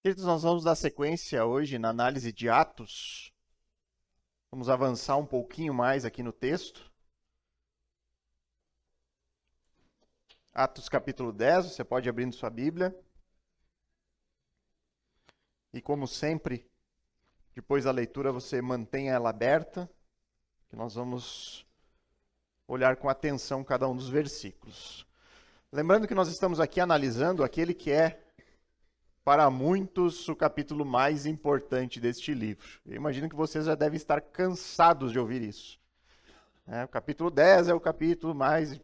Queridos, nós vamos dar sequência hoje na análise de Atos. Vamos avançar um pouquinho mais aqui no texto. Atos capítulo 10, você pode abrir sua Bíblia. E como sempre, depois da leitura você mantenha ela aberta, que nós vamos olhar com atenção cada um dos versículos. Lembrando que nós estamos aqui analisando aquele que é, para muitos, o capítulo mais importante deste livro. Eu imagino que vocês já devem estar cansados de ouvir isso. O capítulo 10 é o capítulo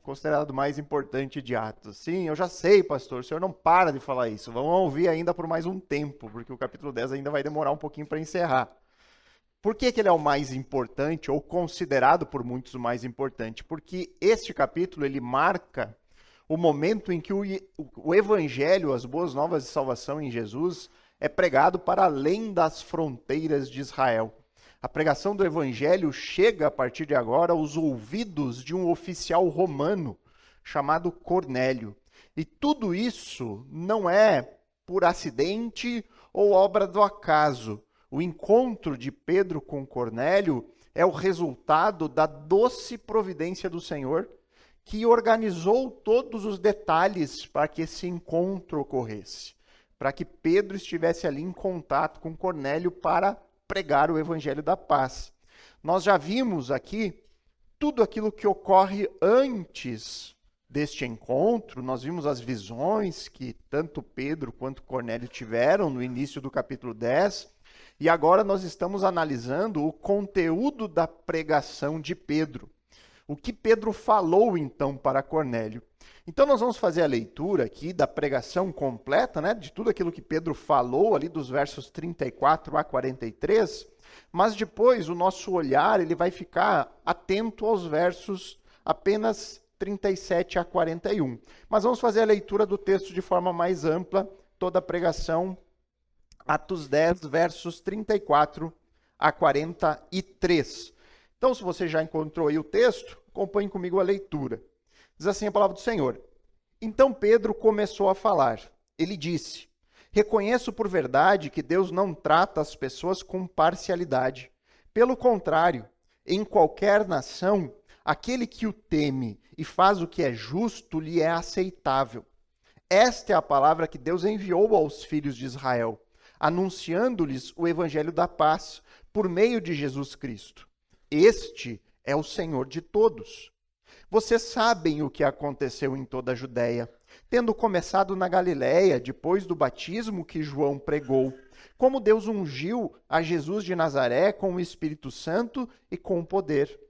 considerado mais importante de Atos. Sim, eu já sei, pastor, o senhor não para de falar isso. Vamos ouvir ainda por mais um tempo, porque o capítulo 10 ainda vai demorar um pouquinho para encerrar. Por que ele é o mais importante, ou considerado por muitos o mais importante? Porque este capítulo, ele marca o momento em que o evangelho, as boas novas de salvação em Jesus, é pregado para além das fronteiras de Israel. A pregação do evangelho chega, a partir de agora, aos ouvidos de um oficial romano chamado Cornélio. E tudo isso não é por acidente ou obra do acaso. O encontro de Pedro com Cornélio é o resultado da doce providência do Senhor, que organizou todos os detalhes para que esse encontro ocorresse, para que Pedro estivesse ali em contato com Cornélio para pregar o evangelho da paz. Nós já vimos aqui tudo aquilo que ocorre antes deste encontro, nós vimos as visões que tanto Pedro quanto Cornélio tiveram no início do capítulo 10, e agora nós estamos analisando o conteúdo da pregação de Pedro. O que Pedro falou, então, para Cornélio. Então, nós vamos fazer a leitura aqui da pregação completa, de tudo aquilo que Pedro falou, ali dos versos 34 a 43, mas depois o nosso olhar ele vai ficar atento aos versos apenas 37 a 41. Mas vamos fazer a leitura do texto de forma mais ampla, toda a pregação, Atos 10, versos 34 a 43. Então, se você já encontrou aí o texto, acompanhe comigo a leitura. Diz assim a palavra do Senhor. Então Pedro começou a falar. Ele disse: reconheço por verdade que Deus não trata as pessoas com parcialidade. Pelo contrário, em qualquer nação, aquele que o teme e faz o que é justo lhe é aceitável. Esta é a palavra que Deus enviou aos filhos de Israel, anunciando-lhes o evangelho da paz por meio de Jesus Cristo. Este é o Senhor de todos. Vocês sabem o que aconteceu em toda a Judéia, tendo começado na Galiléia, depois do batismo que João pregou, como Deus ungiu a Jesus de Nazaré com o Espírito Santo e com poder.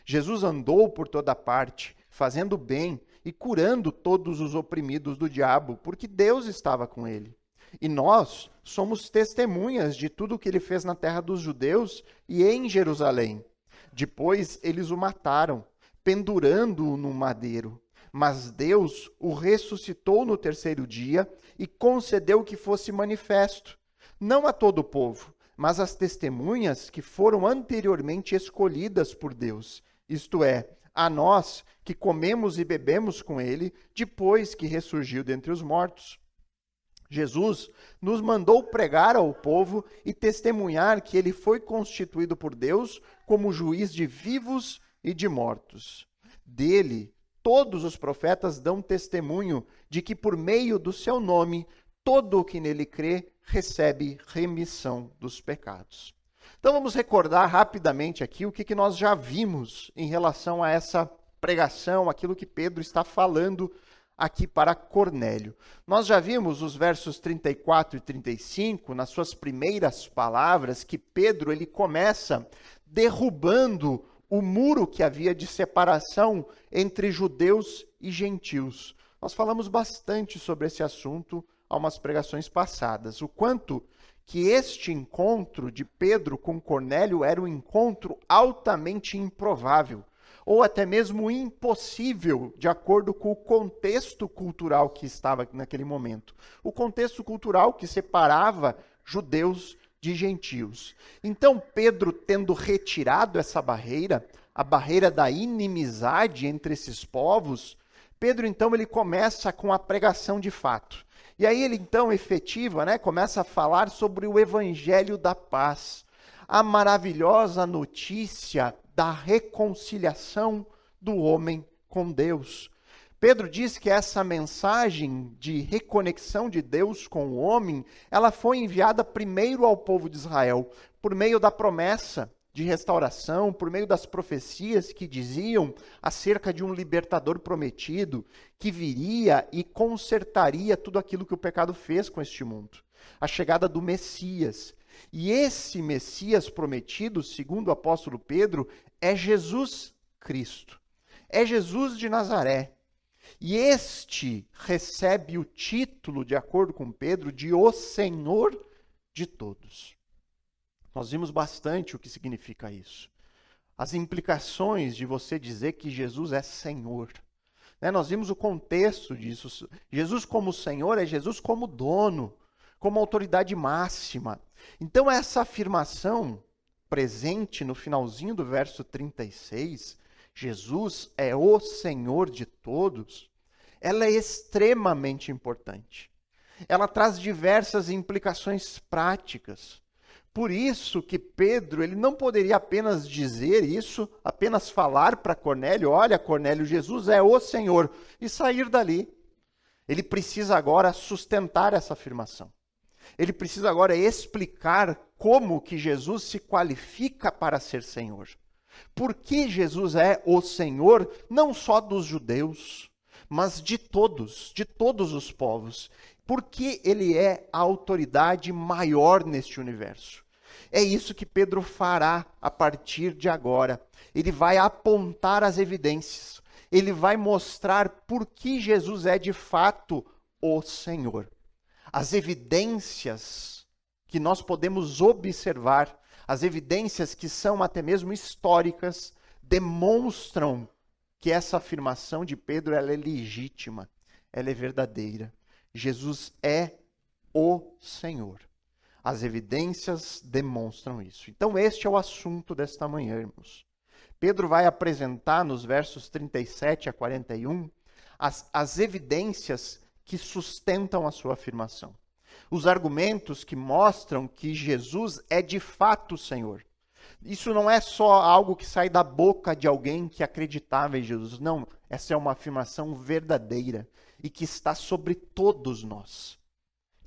Jesus andou por toda parte, fazendo bem e curando todos os oprimidos do diabo, porque Deus estava com ele. E nós somos testemunhas de tudo o que ele fez na terra dos judeus e em Jerusalém. Depois eles o mataram, pendurando-o num madeiro. Mas Deus o ressuscitou no terceiro dia e concedeu que fosse manifesto, não a todo o povo, mas às testemunhas que foram anteriormente escolhidas por Deus, isto é, a nós que comemos e bebemos com ele depois que ressurgiu dentre os mortos. Jesus nos mandou pregar ao povo e testemunhar que ele foi constituído por Deus como juiz de vivos e de mortos. Dele, todos os profetas dão testemunho de que por meio do seu nome, todo o que nele crê recebe remissão dos pecados. Então vamos recordar rapidamente aqui o que nós já vimos em relação a essa pregação, aquilo que Pedro está falando aqui para Cornélio. Nós já vimos os versos 34 e 35, nas suas primeiras palavras, que Pedro ele começa derrubando o muro que havia de separação entre judeus e gentios. Nós falamos bastante sobre esse assunto há umas pregações passadas, o quanto que este encontro de Pedro com Cornélio era um encontro altamente improvável, ou até mesmo impossível, de acordo com o contexto cultural que estava naquele momento. O contexto cultural que separava judeus de gentios. Então, Pedro, tendo retirado essa barreira, a barreira da inimizade entre esses povos, Pedro, então, ele começa com a pregação de fato. E aí ele, então, efetiva, começa a falar sobre o evangelho da paz, a maravilhosa notícia da reconciliação do homem com Deus. Pedro diz que essa mensagem de reconexão de Deus com o homem, ela foi enviada primeiro ao povo de Israel, por meio da promessa de restauração, por meio das profecias que diziam acerca de um libertador prometido, que viria e consertaria tudo aquilo que o pecado fez com este mundo. A chegada do Messias. E esse Messias prometido, segundo o apóstolo Pedro, é Jesus Cristo. É Jesus de Nazaré. E este recebe o título, de acordo com Pedro, de o Senhor de todos. Nós vimos bastante o que significa isso. As implicações de você dizer que Jesus é Senhor. Nós vimos o contexto disso. Jesus como Senhor é Jesus como dono, como autoridade máxima. Então essa afirmação presente no finalzinho do verso 36, Jesus é o Senhor de todos, ela é extremamente importante. Ela traz diversas implicações práticas. Por isso que Pedro, ele não poderia apenas dizer isso, apenas falar para Cornélio, olha Cornélio, Jesus é o Senhor, e sair dali. Ele precisa agora sustentar essa afirmação. Ele precisa agora explicar como que Jesus se qualifica para ser Senhor. Por que Jesus é o Senhor, não só dos judeus, mas de todos os povos. Porque ele é a autoridade maior neste universo. É isso que Pedro fará a partir de agora. Ele vai apontar as evidências. Ele vai mostrar por que Jesus é de fato o Senhor. As evidências que nós podemos observar, as evidências que são até mesmo históricas, demonstram que essa afirmação de Pedro ela é legítima, ela é verdadeira. Jesus é o Senhor. As evidências demonstram isso. Então este é o assunto desta manhã, irmãos. Pedro vai apresentar nos versos 37 a 41 as evidências que sustentam a sua afirmação. Os argumentos que mostram que Jesus é de fato o Senhor. Isso não é só algo que sai da boca de alguém que acreditava em Jesus. Não, essa é uma afirmação verdadeira e que está sobre todos nós.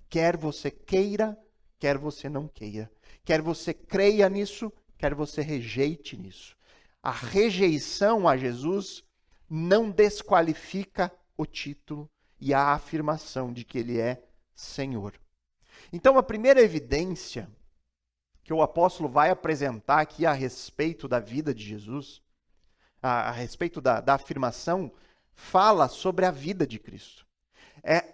Quer você queira, quer você não queira. Quer você creia nisso, quer você rejeite nisso. A rejeição a Jesus não desqualifica o título e a afirmação de que ele é Senhor. Então, a primeira evidência que o apóstolo vai apresentar aqui a respeito da vida de Jesus, a respeito da afirmação, fala sobre a vida de Cristo.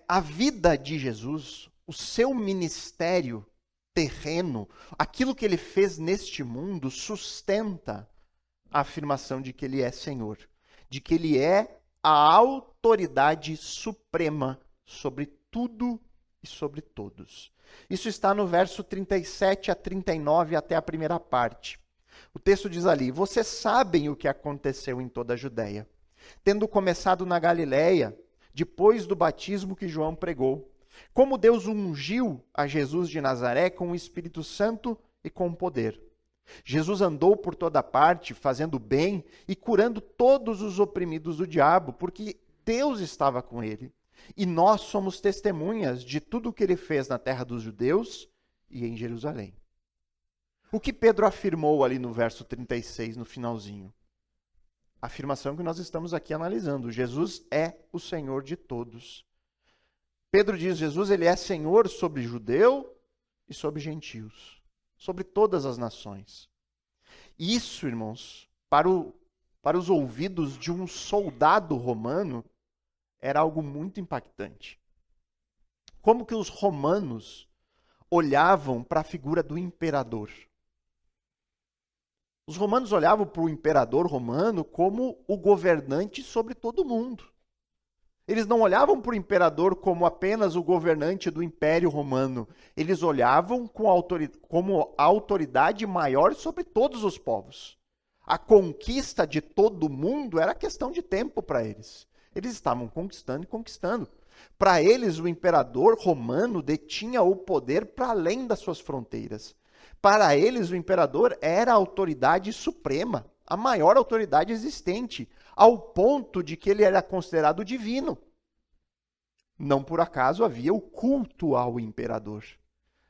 A vida de Jesus, o seu ministério terreno, aquilo que ele fez neste mundo, sustenta a afirmação de que ele é Senhor, de que ele é a autoridade suprema sobre tudo e sobre todos. Isso está no verso 37 a 39, até a primeira parte. O texto diz ali: vocês sabem o que aconteceu em toda a Judéia, tendo começado na Galiléia, depois do batismo que João pregou, como Deus ungiu a Jesus de Nazaré com o Espírito Santo e com poder. Jesus andou por toda parte, fazendo bem e curando todos os oprimidos do diabo, porque Deus estava com ele. E nós somos testemunhas de tudo o que ele fez na terra dos judeus e em Jerusalém. O que Pedro afirmou ali no verso 36, no finalzinho? A afirmação que nós estamos aqui analisando. Jesus é o Senhor de todos. Pedro diz, Jesus ele é Senhor sobre judeu e sobre gentios, sobre todas as nações. Isso, irmãos, para os ouvidos de um soldado romano, era algo muito impactante. Como que os romanos olhavam para a figura do imperador? Os romanos olhavam para o imperador romano como o governante sobre todo mundo. Eles não olhavam para o imperador como apenas o governante do Império Romano. Eles olhavam como a autoridade maior sobre todos os povos. A conquista de todo mundo era questão de tempo para eles. Eles estavam conquistando e conquistando. Para eles, o imperador romano detinha o poder para além das suas fronteiras. Para eles, o imperador era a autoridade suprema, a maior autoridade existente, ao ponto de que ele era considerado divino. Não por acaso havia o culto ao imperador.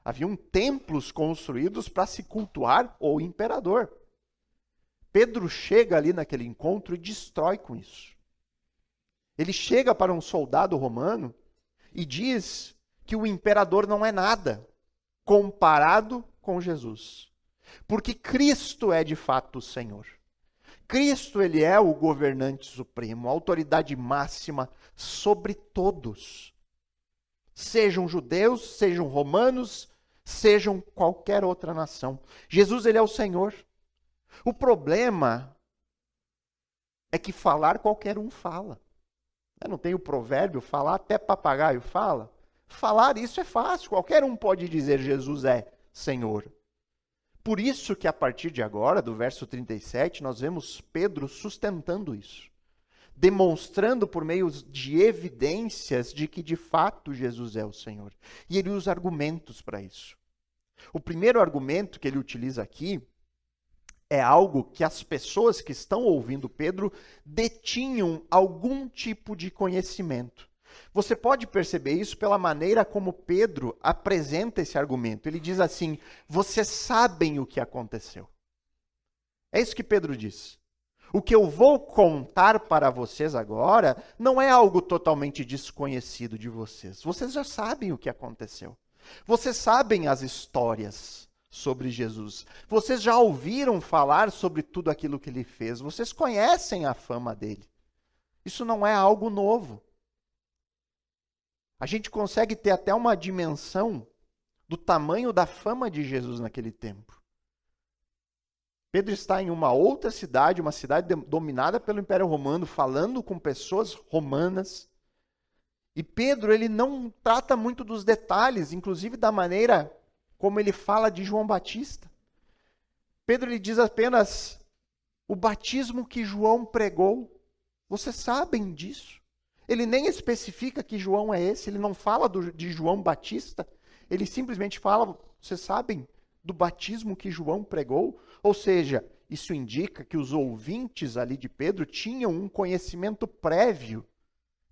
Haviam templos construídos para se cultuar o imperador. Pedro chega ali naquele encontro e destrói com isso. Ele chega para um soldado romano e diz que o imperador não é nada comparado com Jesus. Porque Cristo é de fato o Senhor. Cristo, ele é o governante supremo, a autoridade máxima sobre todos. Sejam judeus, sejam romanos, sejam qualquer outra nação. Jesus, ele é o Senhor. O problema é que falar qualquer um fala. Não tem o provérbio, falar até papagaio fala? Falar isso é fácil, qualquer um pode dizer Jesus é Senhor. Por isso que a partir de agora, do verso 37, nós vemos Pedro sustentando isso. Demonstrando por meio de evidências de que de fato Jesus é o Senhor. E ele usa argumentos para isso. O primeiro argumento que ele utiliza aqui é algo que as pessoas que estão ouvindo Pedro detinham algum tipo de conhecimento. Você pode perceber isso pela maneira como Pedro apresenta esse argumento. Ele diz assim: vocês sabem o que aconteceu. É isso que Pedro diz. O que eu vou contar para vocês agora não é algo totalmente desconhecido de vocês. Vocês já sabem o que aconteceu. Vocês sabem as histórias sobre Jesus. Vocês já ouviram falar sobre tudo aquilo que ele fez. Vocês conhecem a fama dele. Isso não é algo novo. A gente consegue ter até uma dimensão do tamanho da fama de Jesus naquele tempo. Pedro está em uma outra cidade, uma cidade dominada pelo Império Romano, falando com pessoas romanas. E Pedro, ele não trata muito dos detalhes, inclusive da maneira como ele fala de João Batista. Pedro, ele diz apenas: o batismo que João pregou, vocês sabem disso. Ele nem especifica que João é esse, ele não fala de João Batista, ele simplesmente fala: vocês sabem do batismo que João pregou? Ou seja, isso indica que os ouvintes ali de Pedro tinham um conhecimento prévio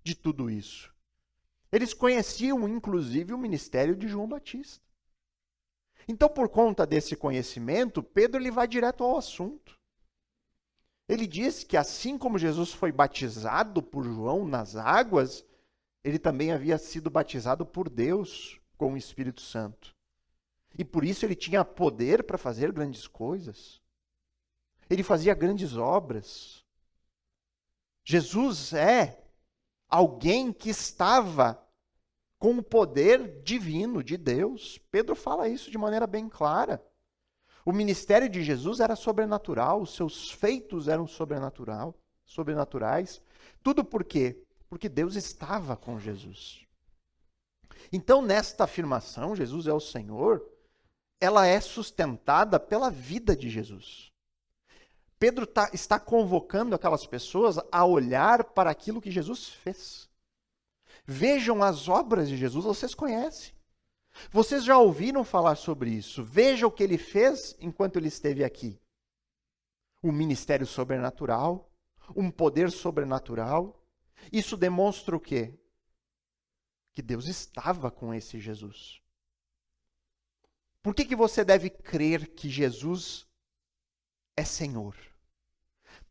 de tudo isso. Eles conheciam, inclusive, o ministério de João Batista. Então, por conta desse conhecimento, Pedro ele vai direto ao assunto. Ele diz que assim como Jesus foi batizado por João nas águas, ele também havia sido batizado por Deus com o Espírito Santo. E por isso ele tinha poder para fazer grandes coisas. Ele fazia grandes obras. Jesus é alguém que estava com o poder divino de Deus. Pedro fala isso de maneira bem clara. O ministério de Jesus era sobrenatural, os seus feitos eram sobrenaturais. Tudo por quê? Porque Deus estava com Jesus. Então, nesta afirmação, Jesus é o Senhor, ela é sustentada pela vida de Jesus. Pedro está convocando aquelas pessoas a olhar para aquilo que Jesus fez. Vejam as obras de Jesus, vocês conhecem. Vocês já ouviram falar sobre isso. Veja o que ele fez enquanto ele esteve aqui. Um ministério sobrenatural, um poder sobrenatural. Isso demonstra o quê? Que Deus estava com esse Jesus. Por que você deve crer que Jesus é Senhor?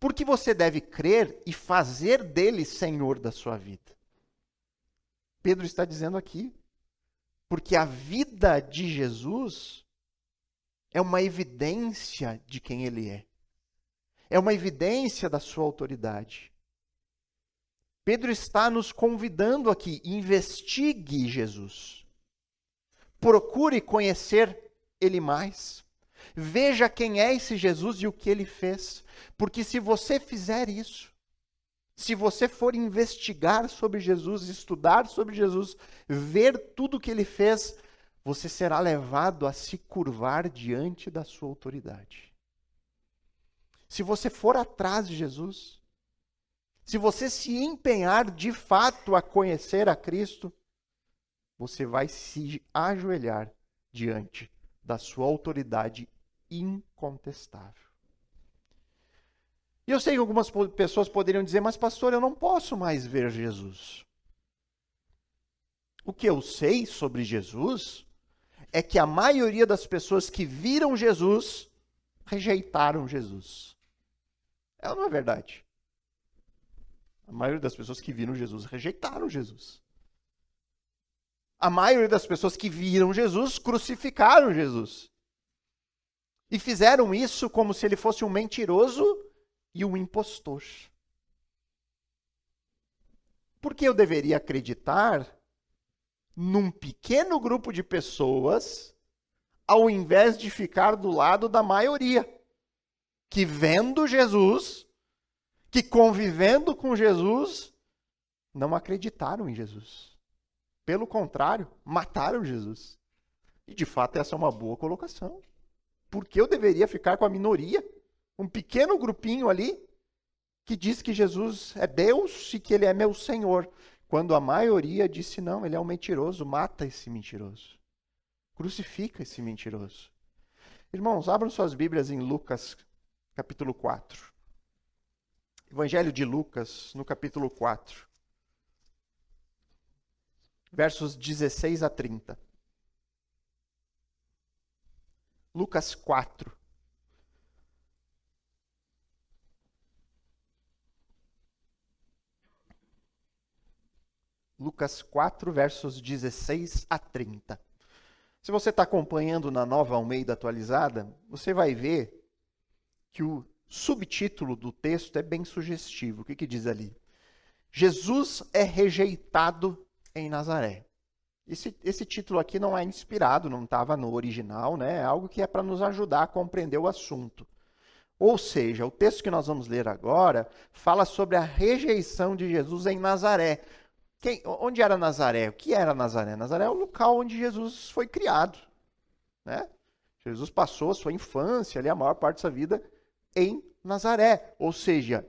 Por que você deve crer e fazer dele Senhor da sua vida? Pedro está dizendo aqui, porque a vida de Jesus é uma evidência de quem ele é. É uma evidência da sua autoridade. Pedro está nos convidando aqui, investigue Jesus. Procure conhecer ele mais. Veja quem é esse Jesus e o que ele fez. Porque se você fizer isso, se você for investigar sobre Jesus, estudar sobre Jesus, ver tudo o que ele fez, você será levado a se curvar diante da sua autoridade. Se você for atrás de Jesus, se você se empenhar de fato a conhecer a Cristo, você vai se ajoelhar diante da sua autoridade incontestável. E eu sei que algumas pessoas poderiam dizer, mas pastor, eu não posso mais ver Jesus. O que eu sei sobre Jesus é que a maioria das pessoas que viram Jesus rejeitaram Jesus. É ou não é verdade? A maioria das pessoas que viram Jesus rejeitaram Jesus. A maioria das pessoas que viram Jesus crucificaram Jesus. E fizeram isso como se ele fosse um mentiroso e um impostor. Por que eu deveria acreditar num pequeno grupo de pessoas, ao invés de ficar do lado da maioria, que vendo Jesus, que convivendo com Jesus, não acreditaram em Jesus. Pelo contrário, mataram Jesus. E de fato essa é uma boa colocação. Por que eu deveria ficar com a minoria? Um pequeno grupinho ali, que diz que Jesus é Deus e que ele é meu Senhor. Quando a maioria disse, não, ele é um mentiroso, mata esse mentiroso. Crucifica esse mentiroso. Irmãos, abram suas Bíblias em Lucas, capítulo 4. Evangelho de Lucas, no capítulo 4. Versos 16 a 30. Lucas 4. Lucas 4, versos 16 a 30. Se você está acompanhando na Nova Almeida atualizada, você vai ver que o subtítulo do texto é bem sugestivo. O que diz ali? Jesus é rejeitado em Nazaré. Esse título aqui não é inspirado, não estava no original, né? É algo que é para nos ajudar a compreender o assunto. Ou seja, o texto que nós vamos ler agora fala sobre a rejeição de Jesus em Nazaré. Onde era Nazaré? O que era Nazaré? Nazaré é o local onde Jesus foi criado, né? Jesus passou a sua infância, ali, a maior parte da sua vida, em Nazaré. Ou seja,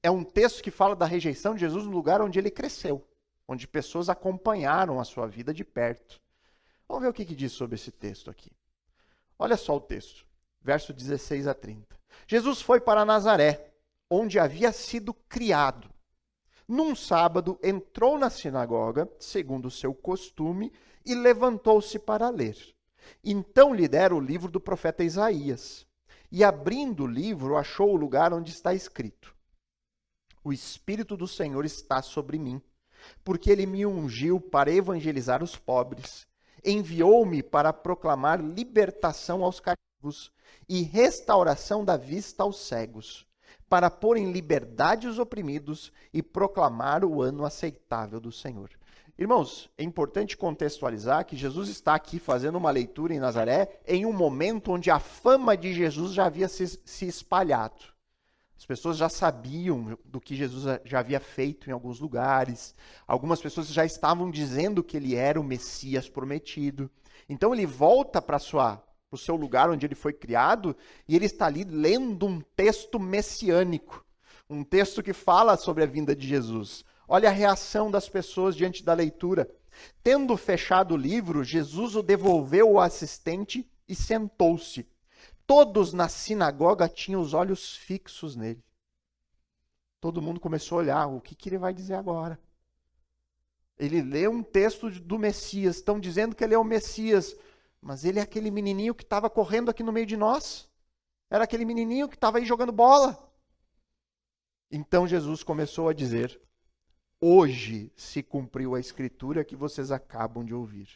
é um texto que fala da rejeição de Jesus no lugar onde ele cresceu, onde pessoas acompanharam a sua vida de perto. Vamos ver o que diz sobre esse texto aqui. Olha só o texto, verso 16 a 30. Jesus foi para Nazaré, onde havia sido criado. Num sábado, entrou na sinagoga, segundo o seu costume, e levantou-se para ler. Então lhe deram o livro do profeta Isaías. E abrindo o livro, achou o lugar onde está escrito: O Espírito do Senhor está sobre mim, porque ele me ungiu para evangelizar os pobres. Enviou-me para proclamar libertação aos cativos e restauração da vista aos cegos, para pôr em liberdade os oprimidos e proclamar o ano aceitável do Senhor. Irmãos, é importante contextualizar que Jesus está aqui fazendo uma leitura em Nazaré em um momento onde a fama de Jesus já havia se espalhado. As pessoas já sabiam do que Jesus já havia feito em alguns lugares. Algumas pessoas já estavam dizendo que ele era o Messias prometido. Então ele volta para o seu lugar onde ele foi criado, e ele está ali lendo um texto messiânico, um texto que fala sobre a vinda de Jesus. Olha a reação das pessoas diante da leitura. Tendo fechado o livro, Jesus o devolveu ao assistente e sentou-se. Todos na sinagoga tinham os olhos fixos nele. Todo mundo começou a olhar, o que ele vai dizer agora? Ele lê um texto do Messias, estão dizendo que ele é o Messias, mas ele é aquele menininho que estava correndo aqui no meio de nós. Era aquele menininho que estava aí jogando bola. Então Jesus começou a dizer: hoje se cumpriu a escritura que vocês acabam de ouvir.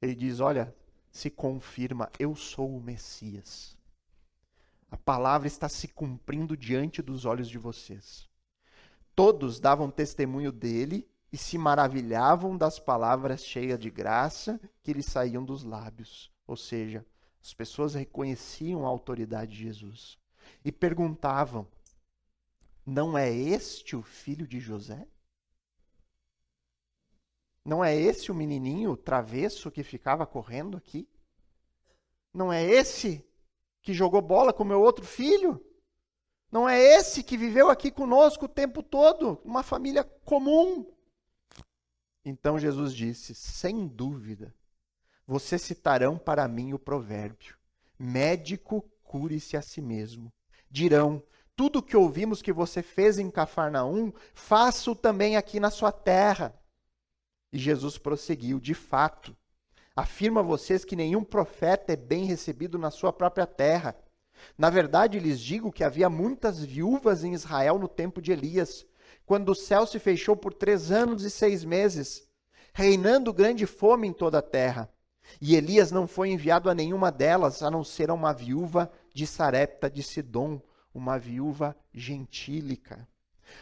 Ele diz, olha, se confirma, eu sou o Messias. A palavra está se cumprindo diante dos olhos de vocês. Todos davam testemunho dele e se maravilhavam das palavras cheias de graça que lhes saíam dos lábios. Ou seja, as pessoas reconheciam a autoridade de Jesus e perguntavam: não é este o filho de José? Não é esse o menininho travesso que ficava correndo aqui? Não é esse que jogou bola com meu outro filho? Não é esse que viveu aqui conosco o tempo todo, uma família comum. Então Jesus disse: sem dúvida, vocês citarão para mim o provérbio: médico, cure-se a si mesmo. Dirão: tudo o que ouvimos que você fez em Cafarnaum, faça-o também aqui na sua terra. E Jesus prosseguiu: de fato, afirmo a vocês que nenhum profeta é bem recebido na sua própria terra. Na verdade, lhes digo que havia muitas viúvas em Israel no tempo de Elias, quando o céu se fechou por 3 anos e 6 meses, reinando grande fome em toda a terra. E Elias não foi enviado a nenhuma delas, a não ser a uma viúva de Sarepta de Sidom, uma viúva gentílica.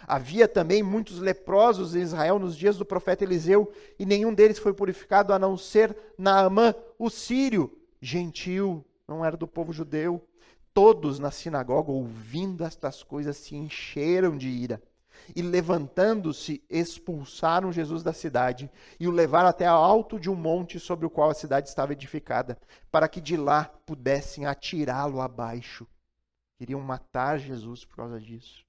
Havia também muitos leprosos em Israel nos dias do profeta Eliseu, e nenhum deles foi purificado, a não ser Naamã, o sírio, gentil, não era do povo judeu. Todos na sinagoga, ouvindo estas coisas, se encheram de ira. E levantando-se, expulsaram Jesus da cidade e o levaram até ao alto de um monte sobre o qual a cidade estava edificada, para que de lá pudessem atirá-lo abaixo. Queriam matar Jesus por causa disso.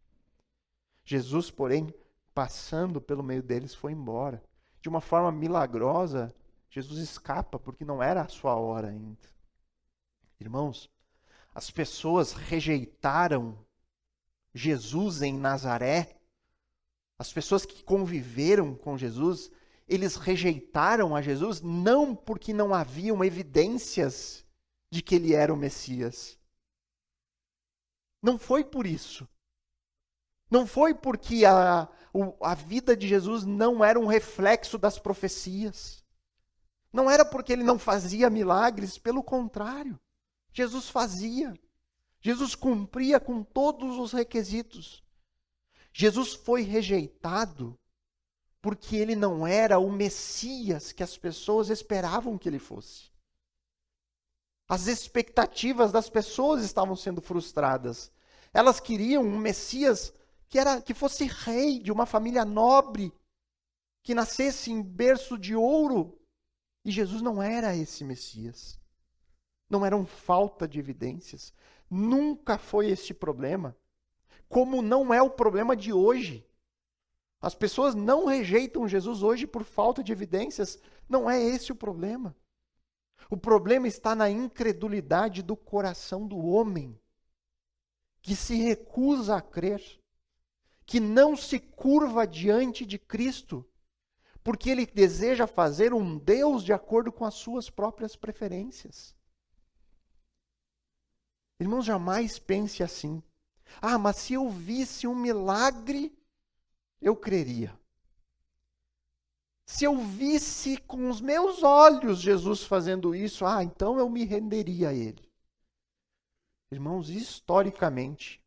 Jesus, porém, passando pelo meio deles, foi embora. De uma forma milagrosa, Jesus escapa, porque não era a sua hora ainda. Irmãos, as pessoas rejeitaram Jesus em Nazaré. As pessoas que conviveram com Jesus, eles rejeitaram a Jesus não porque não haviam evidências de que ele era o Messias. Não foi por isso. Não foi porque a vida de Jesus não era um reflexo das profecias. Não era porque ele não fazia milagres, pelo contrário. Jesus fazia. Jesus cumpria com todos os requisitos. Jesus foi rejeitado porque ele não era o Messias que as pessoas esperavam que ele fosse. As expectativas das pessoas estavam sendo frustradas. Elas queriam um Messias que fosse rei de uma família nobre, que nascesse em berço de ouro. E Jesus não era esse Messias. Não eram falta de evidências. Nunca foi esse problema. Como não é o problema de hoje. As pessoas não rejeitam Jesus hoje por falta de evidências. Não é esse o problema. O problema está na incredulidade do coração do homem, que se recusa a crer, que não se curva diante de Cristo, porque ele deseja fazer um Deus de acordo com as suas próprias preferências. Irmãos, jamais pense assim: ah, mas se eu visse um milagre, eu creria. Se eu visse com os meus olhos Jesus fazendo isso, então eu me renderia a ele. Irmãos, historicamente,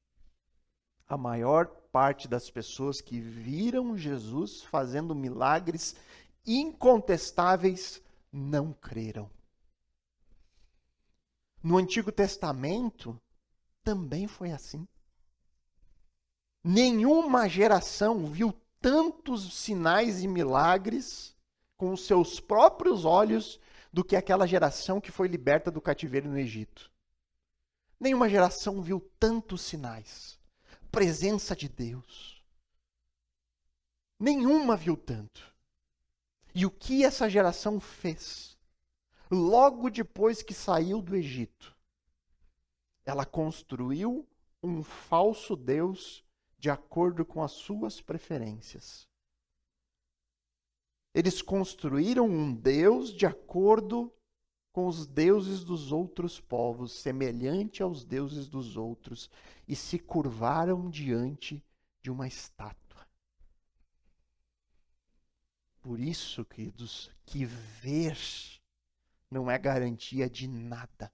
a maior parte das pessoas que viram Jesus fazendo milagres incontestáveis não creram. No Antigo Testamento também foi assim. Nenhuma geração viu tantos sinais e milagres com os seus próprios olhos do que aquela geração que foi liberta do cativeiro no Egito. Nenhuma geração viu tantos sinais. Presença de Deus. Nenhuma viu tanto. E o que essa geração fez? Logo depois que saiu do Egito, ela construiu um falso Deus de acordo com as suas preferências. Eles construíram um Deus de acordo com os deuses dos outros povos, semelhante aos deuses dos outros, e se curvaram diante de uma estátua. Por isso, queridos, que ver não é garantia de nada.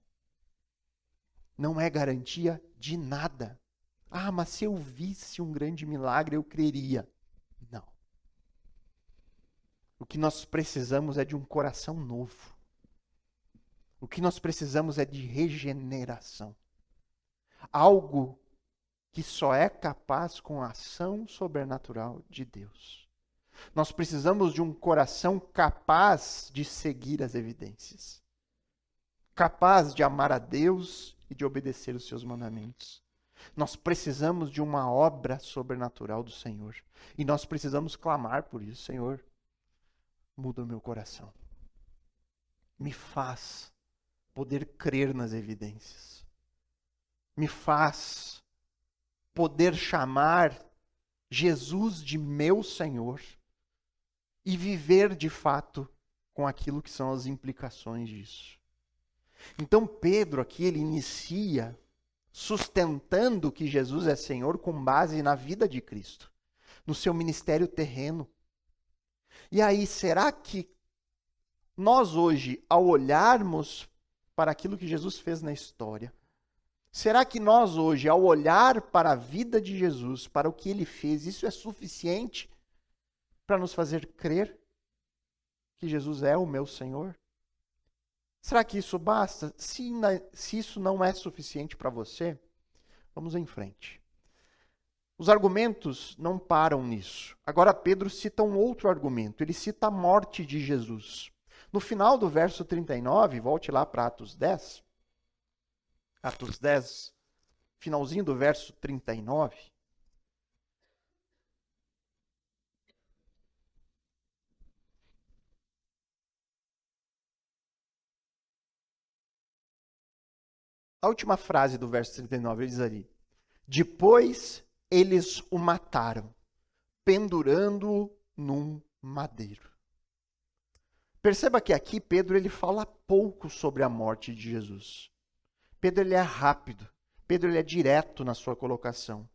Não é garantia de nada. Ah, mas se eu visse um grande milagre, eu creria. Não. O que nós precisamos é de um coração novo. O que nós precisamos é de regeneração. Algo que só é capaz com a ação sobrenatural de Deus. Nós precisamos de um coração capaz de seguir as evidências. Capaz de amar a Deus e de obedecer os seus mandamentos. Nós precisamos de uma obra sobrenatural do Senhor. E nós precisamos clamar por isso. Senhor, muda o meu coração. Me faz poder crer nas evidências. Me faz poder chamar Jesus de meu Senhor e viver de fato com aquilo que são as implicações disso. Então Pedro aqui, ele inicia sustentando que Jesus é Senhor com base na vida de Cristo, no seu ministério terreno. E aí, será que nós hoje, ao olharmos para aquilo que Jesus fez na história, será que nós hoje, ao olhar para a vida de Jesus, para o que ele fez, isso é suficiente para nos fazer crer que Jesus é o meu Senhor? Será que isso basta? Se isso não é suficiente para você, vamos em frente. Os argumentos não param nisso. Agora Pedro cita um outro argumento. Ele cita a morte de Jesus. No final do verso 39, volte lá para Atos 10. Atos 10, finalzinho do verso 39. A última frase do verso 39, ele diz ali: depois eles o mataram, pendurando-o num madeiro. Perceba que aqui Pedro ele fala pouco sobre a morte de Jesus. Pedro ele é rápido, Pedro ele é direto na sua colocação.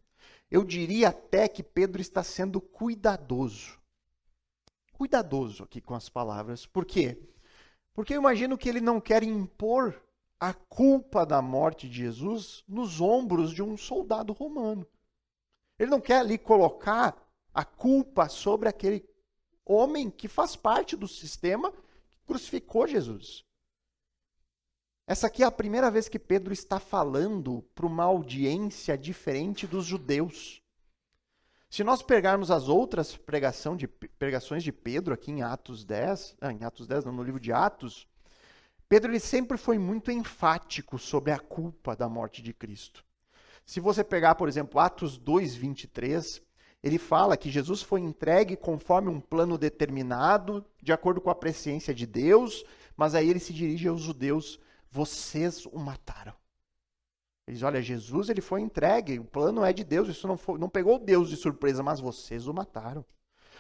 Eu diria até que Pedro está sendo cuidadoso. Cuidadoso aqui com as palavras. Por quê? Porque eu imagino que ele não quer impor a culpa da morte de Jesus nos ombros de um soldado romano. Ele não quer ali colocar a culpa sobre aquele homem que faz parte do sistema que crucificou Jesus. Essa aqui é a primeira vez que Pedro está falando para uma audiência diferente dos judeus. Se nós pegarmos as outras pregações de Pedro aqui em Atos 10, no livro de Atos, Pedro ele sempre foi muito enfático sobre a culpa da morte de Cristo. Se você pegar, por exemplo, Atos 2:23, ele fala que Jesus foi entregue conforme um plano determinado, de acordo com a presciência de Deus, mas aí ele se dirige aos judeus: vocês o mataram. Ele diz: olha, Jesus ele foi entregue, o plano é de Deus, isso não pegou Deus de surpresa, mas vocês o mataram.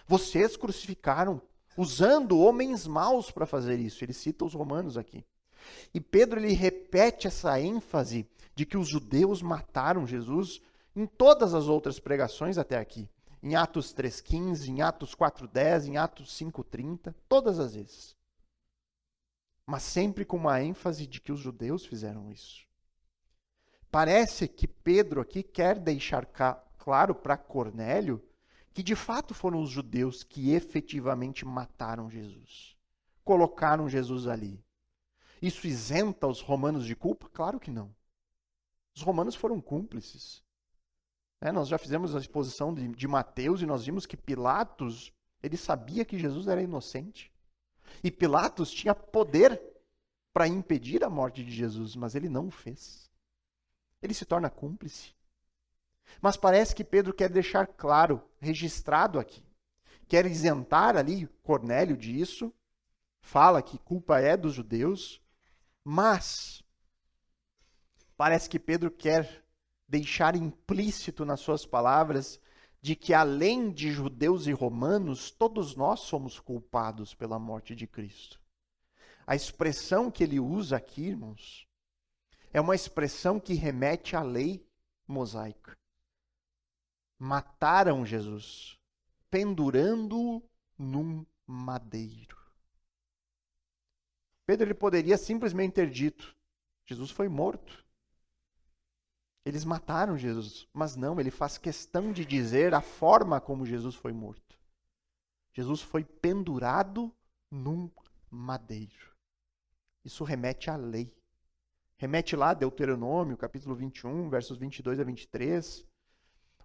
Vocês crucificaram, usando homens maus para fazer isso. Ele cita os romanos aqui. E Pedro ele repete essa ênfase de que os judeus mataram Jesus em todas as outras pregações até aqui. Em Atos 3:15, em Atos 4:10, em Atos 5:30, todas as vezes. Mas sempre com uma ênfase de que os judeus fizeram isso. Parece que Pedro aqui quer deixar claro para Cornélio que de fato foram os judeus que efetivamente mataram Jesus. Colocaram Jesus ali. Isso isenta os romanos de culpa? Claro que não. Os romanos foram cúmplices. Nós já fizemos a exposição de Mateus e nós vimos que Pilatos, ele sabia que Jesus era inocente. E Pilatos tinha poder para impedir a morte de Jesus, mas ele não o fez. Ele se torna cúmplice. Mas parece que Pedro quer deixar claro, registrado aqui, quer isentar ali Cornélio disso, fala que culpa é dos judeus, mas parece que Pedro quer deixar implícito nas suas palavras de que além de judeus e romanos, todos nós somos culpados pela morte de Cristo. A expressão que ele usa aqui, irmãos, é uma expressão que remete à lei mosaica. Mataram Jesus, pendurando-o num madeiro. Pedro ele poderia simplesmente ter dito: Jesus foi morto. Eles mataram Jesus, mas não, ele faz questão de dizer a forma como Jesus foi morto. Jesus foi pendurado num madeiro. Isso remete à lei. Remete lá a Deuteronômio, capítulo 21, versos 22 a 23,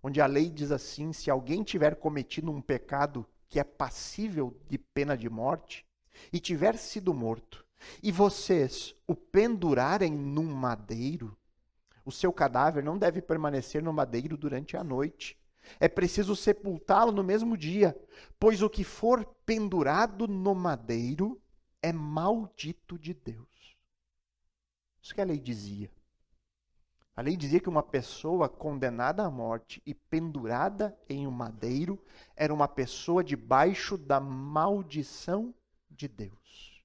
onde a lei diz assim: se alguém tiver cometido um pecado que é passível de pena de morte, e tiver sido morto, e vocês o pendurarem num madeiro, O seu cadáver não deve permanecer no madeiro durante a noite. É preciso sepultá-lo no mesmo dia, pois o que for pendurado no madeiro é maldito de Deus. Isso que a lei dizia. A lei dizia que uma pessoa condenada à morte e pendurada em um madeiro era uma pessoa debaixo da maldição de Deus.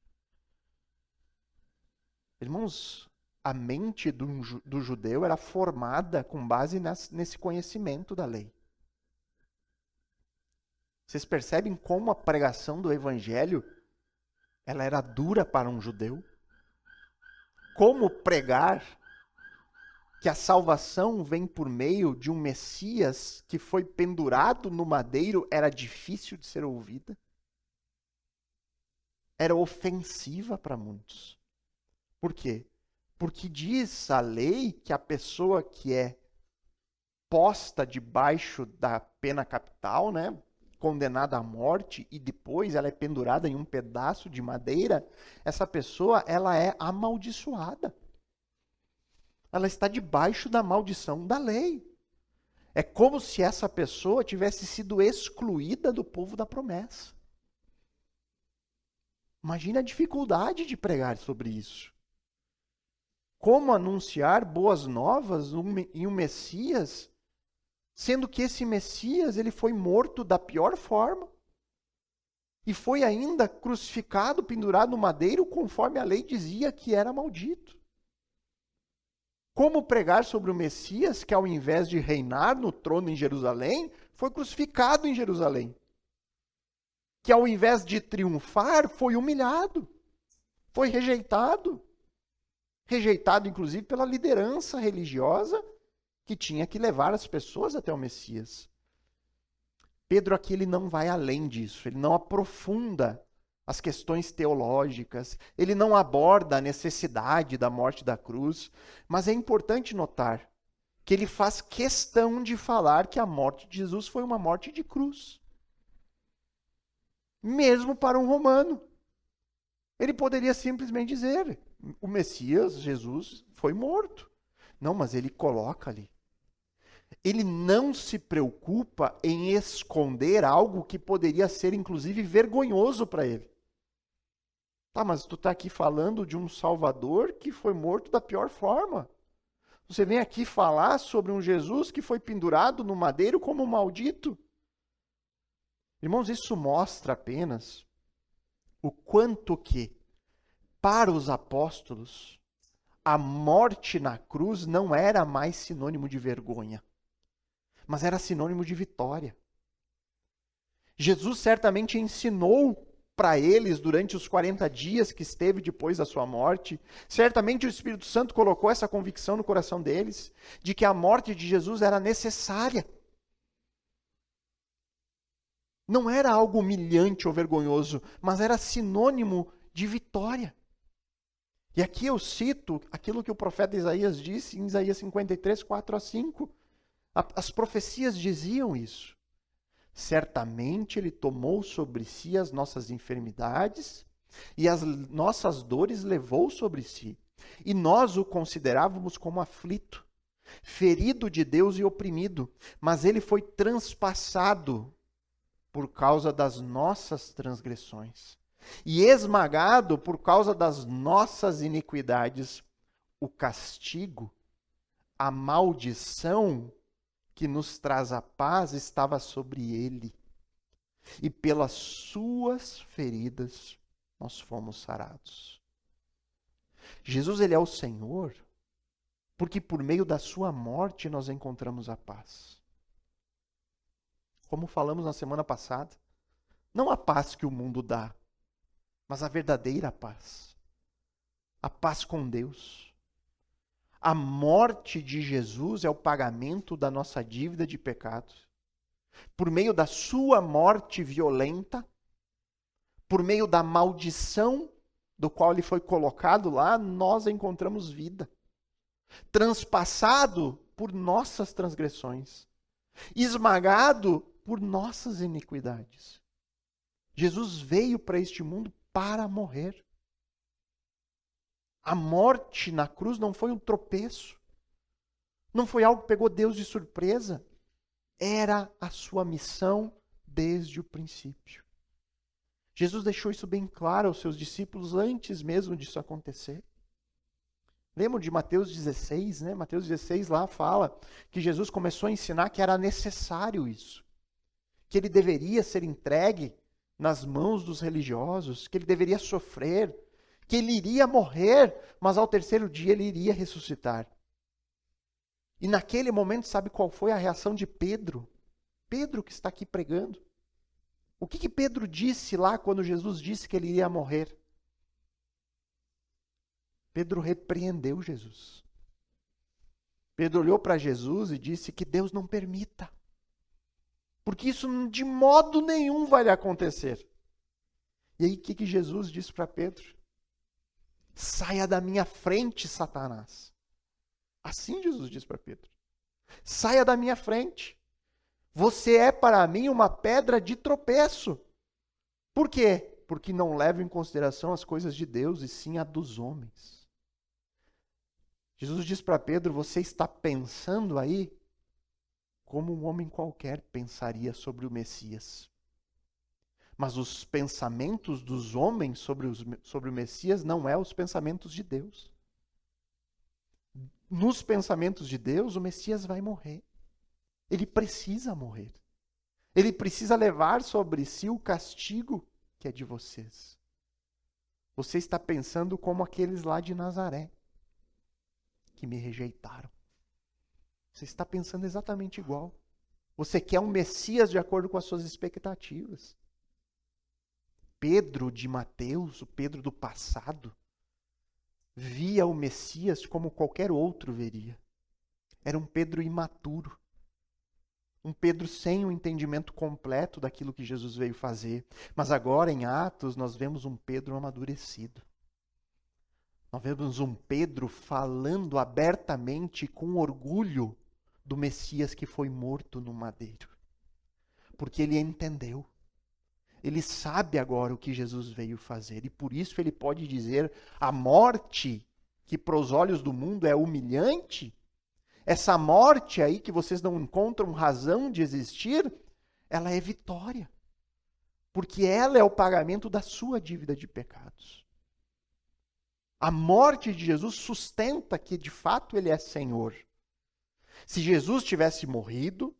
Irmãos, a mente do judeu era formada com base nesse conhecimento da lei. Vocês percebem como a pregação do evangelho ela era dura para um judeu? Como pregar que a salvação vem por meio de um Messias que foi pendurado no madeiro era difícil de ser ouvida? Era ofensiva para muitos. Por quê? Porque diz a lei que a pessoa que é posta debaixo da pena capital, né, condenada à morte, e depois ela é pendurada em um pedaço de madeira, essa pessoa ela é amaldiçoada. Ela está debaixo da maldição da lei. É como se essa pessoa tivesse sido excluída do povo da promessa. Imagina a dificuldade de pregar sobre isso. Como anunciar boas novas em um Messias, sendo que esse Messias ele foi morto da pior forma e foi ainda crucificado, pendurado no madeiro, conforme a lei dizia que era maldito. Como pregar sobre o Messias que, ao invés de reinar no trono em Jerusalém, foi crucificado em Jerusalém? Que, ao invés de triunfar, foi humilhado, foi rejeitado. Rejeitado, inclusive, pela liderança religiosa que tinha que levar as pessoas até o Messias. Pedro aqui ele não vai além disso, ele não aprofunda as questões teológicas, ele não aborda a necessidade da morte da cruz, mas é importante notar que ele faz questão de falar que a morte de Jesus foi uma morte de cruz. Mesmo para um romano. Ele poderia simplesmente dizer, o Messias, Jesus, foi morto. Não, mas ele coloca ali. Ele não se preocupa em esconder algo que poderia ser, inclusive, vergonhoso para ele. Tá, mas tu está aqui falando de um Salvador que foi morto da pior forma. Você vem aqui falar sobre um Jesus que foi pendurado no madeiro como maldito. Irmãos, isso mostra apenas o quanto que, para os apóstolos, a morte na cruz não era mais sinônimo de vergonha, mas era sinônimo de vitória. Jesus certamente ensinou para eles durante os 40 dias que esteve depois da sua morte. Certamente o Espírito Santo colocou essa convicção no coração deles, de que a morte de Jesus era necessária. Não era algo humilhante ou vergonhoso, mas era sinônimo de vitória. E aqui eu cito aquilo que o profeta Isaías disse em Isaías 53, 4-5. As profecias diziam isso. Certamente ele tomou sobre si as nossas enfermidades e as nossas dores levou sobre si. E nós o considerávamos como aflito, ferido de Deus e oprimido, mas ele foi transpassado por causa das nossas transgressões e esmagado por causa das nossas iniquidades. O castigo, a maldição que nos traz a paz estava sobre ele. E pelas suas feridas nós fomos sarados. Jesus, ele é o Senhor, porque por meio da sua morte nós encontramos a paz. Como falamos na semana passada, não a paz que o mundo dá, mas a verdadeira paz. A paz com Deus. A morte de Jesus é o pagamento da nossa dívida de pecados. Por meio da sua morte violenta, por meio da maldição do qual ele foi colocado lá, nós encontramos vida. Transpassado por nossas transgressões. Esmagado por nossas iniquidades. Jesus veio para este mundo para morrer. A morte na cruz não foi um tropeço. Não foi algo que pegou Deus de surpresa. Era a sua missão desde o princípio. Jesus deixou isso bem claro aos seus discípulos antes mesmo disso acontecer. Lembram de Mateus 16, né? Mateus 16 lá fala que Jesus começou a ensinar que era necessário isso. Que ele deveria ser entregue nas mãos dos religiosos, que ele deveria sofrer, que ele iria morrer, mas ao terceiro dia ele iria ressuscitar. E naquele momento, sabe qual foi a reação de Pedro? Pedro que está aqui pregando. O que Pedro disse lá quando Jesus disse que ele iria morrer? Pedro repreendeu Jesus. Pedro olhou para Jesus e disse que Deus não permita. Porque isso de modo nenhum vai lhe acontecer. E aí o que Jesus disse para Pedro? Saia da minha frente, Satanás. Assim Jesus disse para Pedro. Saia da minha frente. Você é para mim uma pedra de tropeço. Por quê? Porque não leva em consideração as coisas de Deus e sim a dos homens. Jesus diz para Pedro, você está pensando aí como um homem qualquer pensaria sobre o Messias. Mas os pensamentos dos homens sobre o Messias não é os pensamentos de Deus. Nos pensamentos de Deus, o Messias vai morrer. Ele precisa morrer. Ele precisa levar sobre si o castigo que é de vocês. Você está pensando como aqueles lá de Nazaré, que me rejeitaram. Você está pensando exatamente igual. Você quer um Messias de acordo com as suas expectativas. Pedro de Mateus, o Pedro do passado, via o Messias como qualquer outro veria. Era um Pedro imaturo. Um Pedro sem o entendimento completo daquilo que Jesus veio fazer. Mas agora, em Atos, nós vemos um Pedro amadurecido. Nós vemos um Pedro falando abertamente, com orgulho, do Messias que foi morto no madeiro. Porque ele entendeu. Ele sabe agora o que Jesus veio fazer. E por isso ele pode dizer, a morte, que para os olhos do mundo é humilhante, essa morte aí que vocês não encontram razão de existir, ela é vitória. Porque ela é o pagamento da sua dívida de pecados. A morte de Jesus sustenta que de fato ele é Senhor. Se Jesus tivesse morrido,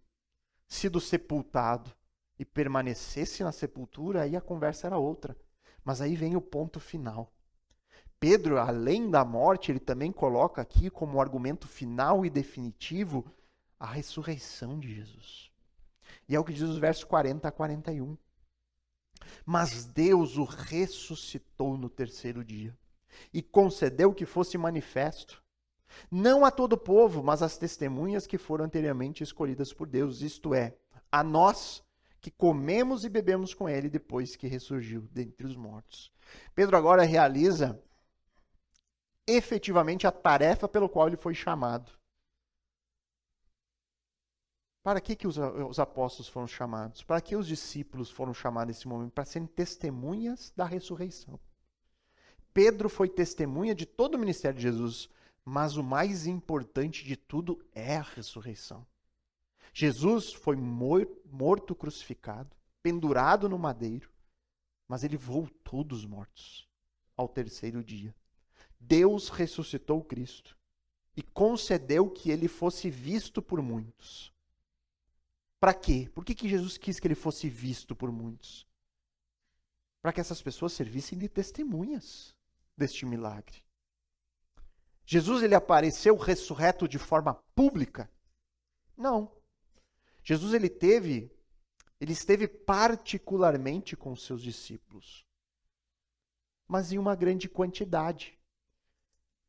sido sepultado e permanecesse na sepultura, aí a conversa era outra. Mas aí vem o ponto final. Pedro, além da morte, ele também coloca aqui como argumento final e definitivo a ressurreição de Jesus. E é o que diz os versos 40 a 41. Mas Deus o ressuscitou no terceiro dia e concedeu que fosse manifesto, não a todo o povo, mas às testemunhas que foram anteriormente escolhidas por Deus, isto é, a nós que comemos e bebemos com ele depois que ressurgiu dentre os mortos. Pedro agora realiza efetivamente a tarefa pelo qual ele foi chamado. Para que os apóstolos foram chamados? Para que os discípulos foram chamados nesse momento? Para serem testemunhas da ressurreição. Pedro foi testemunha de todo o ministério de Jesus, mas o mais importante de tudo é a ressurreição. Jesus foi morto, crucificado, pendurado no madeiro, mas ele voltou dos mortos ao terceiro dia. Deus ressuscitou Cristo e concedeu que ele fosse visto por muitos. Para quê? Por que Jesus quis que ele fosse visto por muitos? Para que essas pessoas servissem de testemunhas deste milagre. Jesus ele apareceu ressurreto de forma pública? Não. Jesus ele esteve particularmente com os seus discípulos, mas em uma grande quantidade.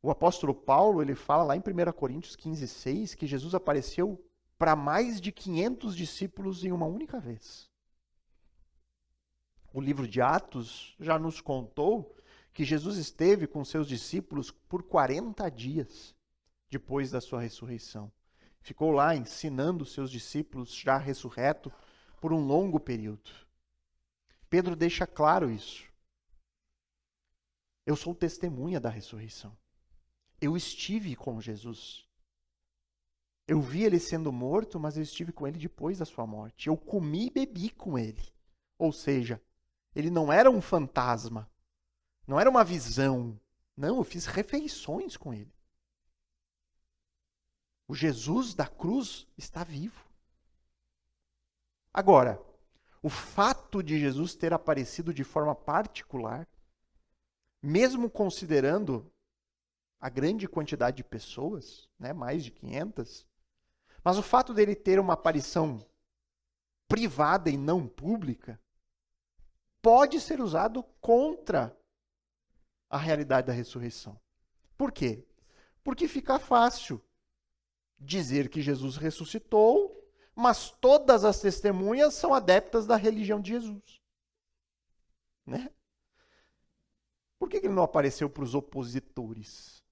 O apóstolo Paulo, ele fala lá em 1 Coríntios 15:6 que Jesus apareceu para mais de 500 discípulos em uma única vez. O livro de Atos já nos contou que Jesus esteve com seus discípulos por 40 dias depois da sua ressurreição. Ficou lá ensinando seus discípulos já ressurreto por um longo período. Pedro deixa claro isso. Eu sou testemunha da ressurreição. Eu estive com Jesus. Eu vi ele sendo morto, mas eu estive com ele depois da sua morte. Eu comi e bebi com ele. Ou seja, ele não era um fantasma, não era uma visão. Não, eu fiz refeições com ele. O Jesus da cruz está vivo. Agora, o fato de Jesus ter aparecido de forma particular, mesmo considerando a grande quantidade de pessoas, né, mais de 500, mas o fato dele ter uma aparição privada e não pública, pode ser usado contra a realidade da ressurreição. Por quê? Porque fica fácil dizer que Jesus ressuscitou, mas todas as testemunhas são adeptas da religião de Jesus. Né? Por que ele não apareceu para os opositores?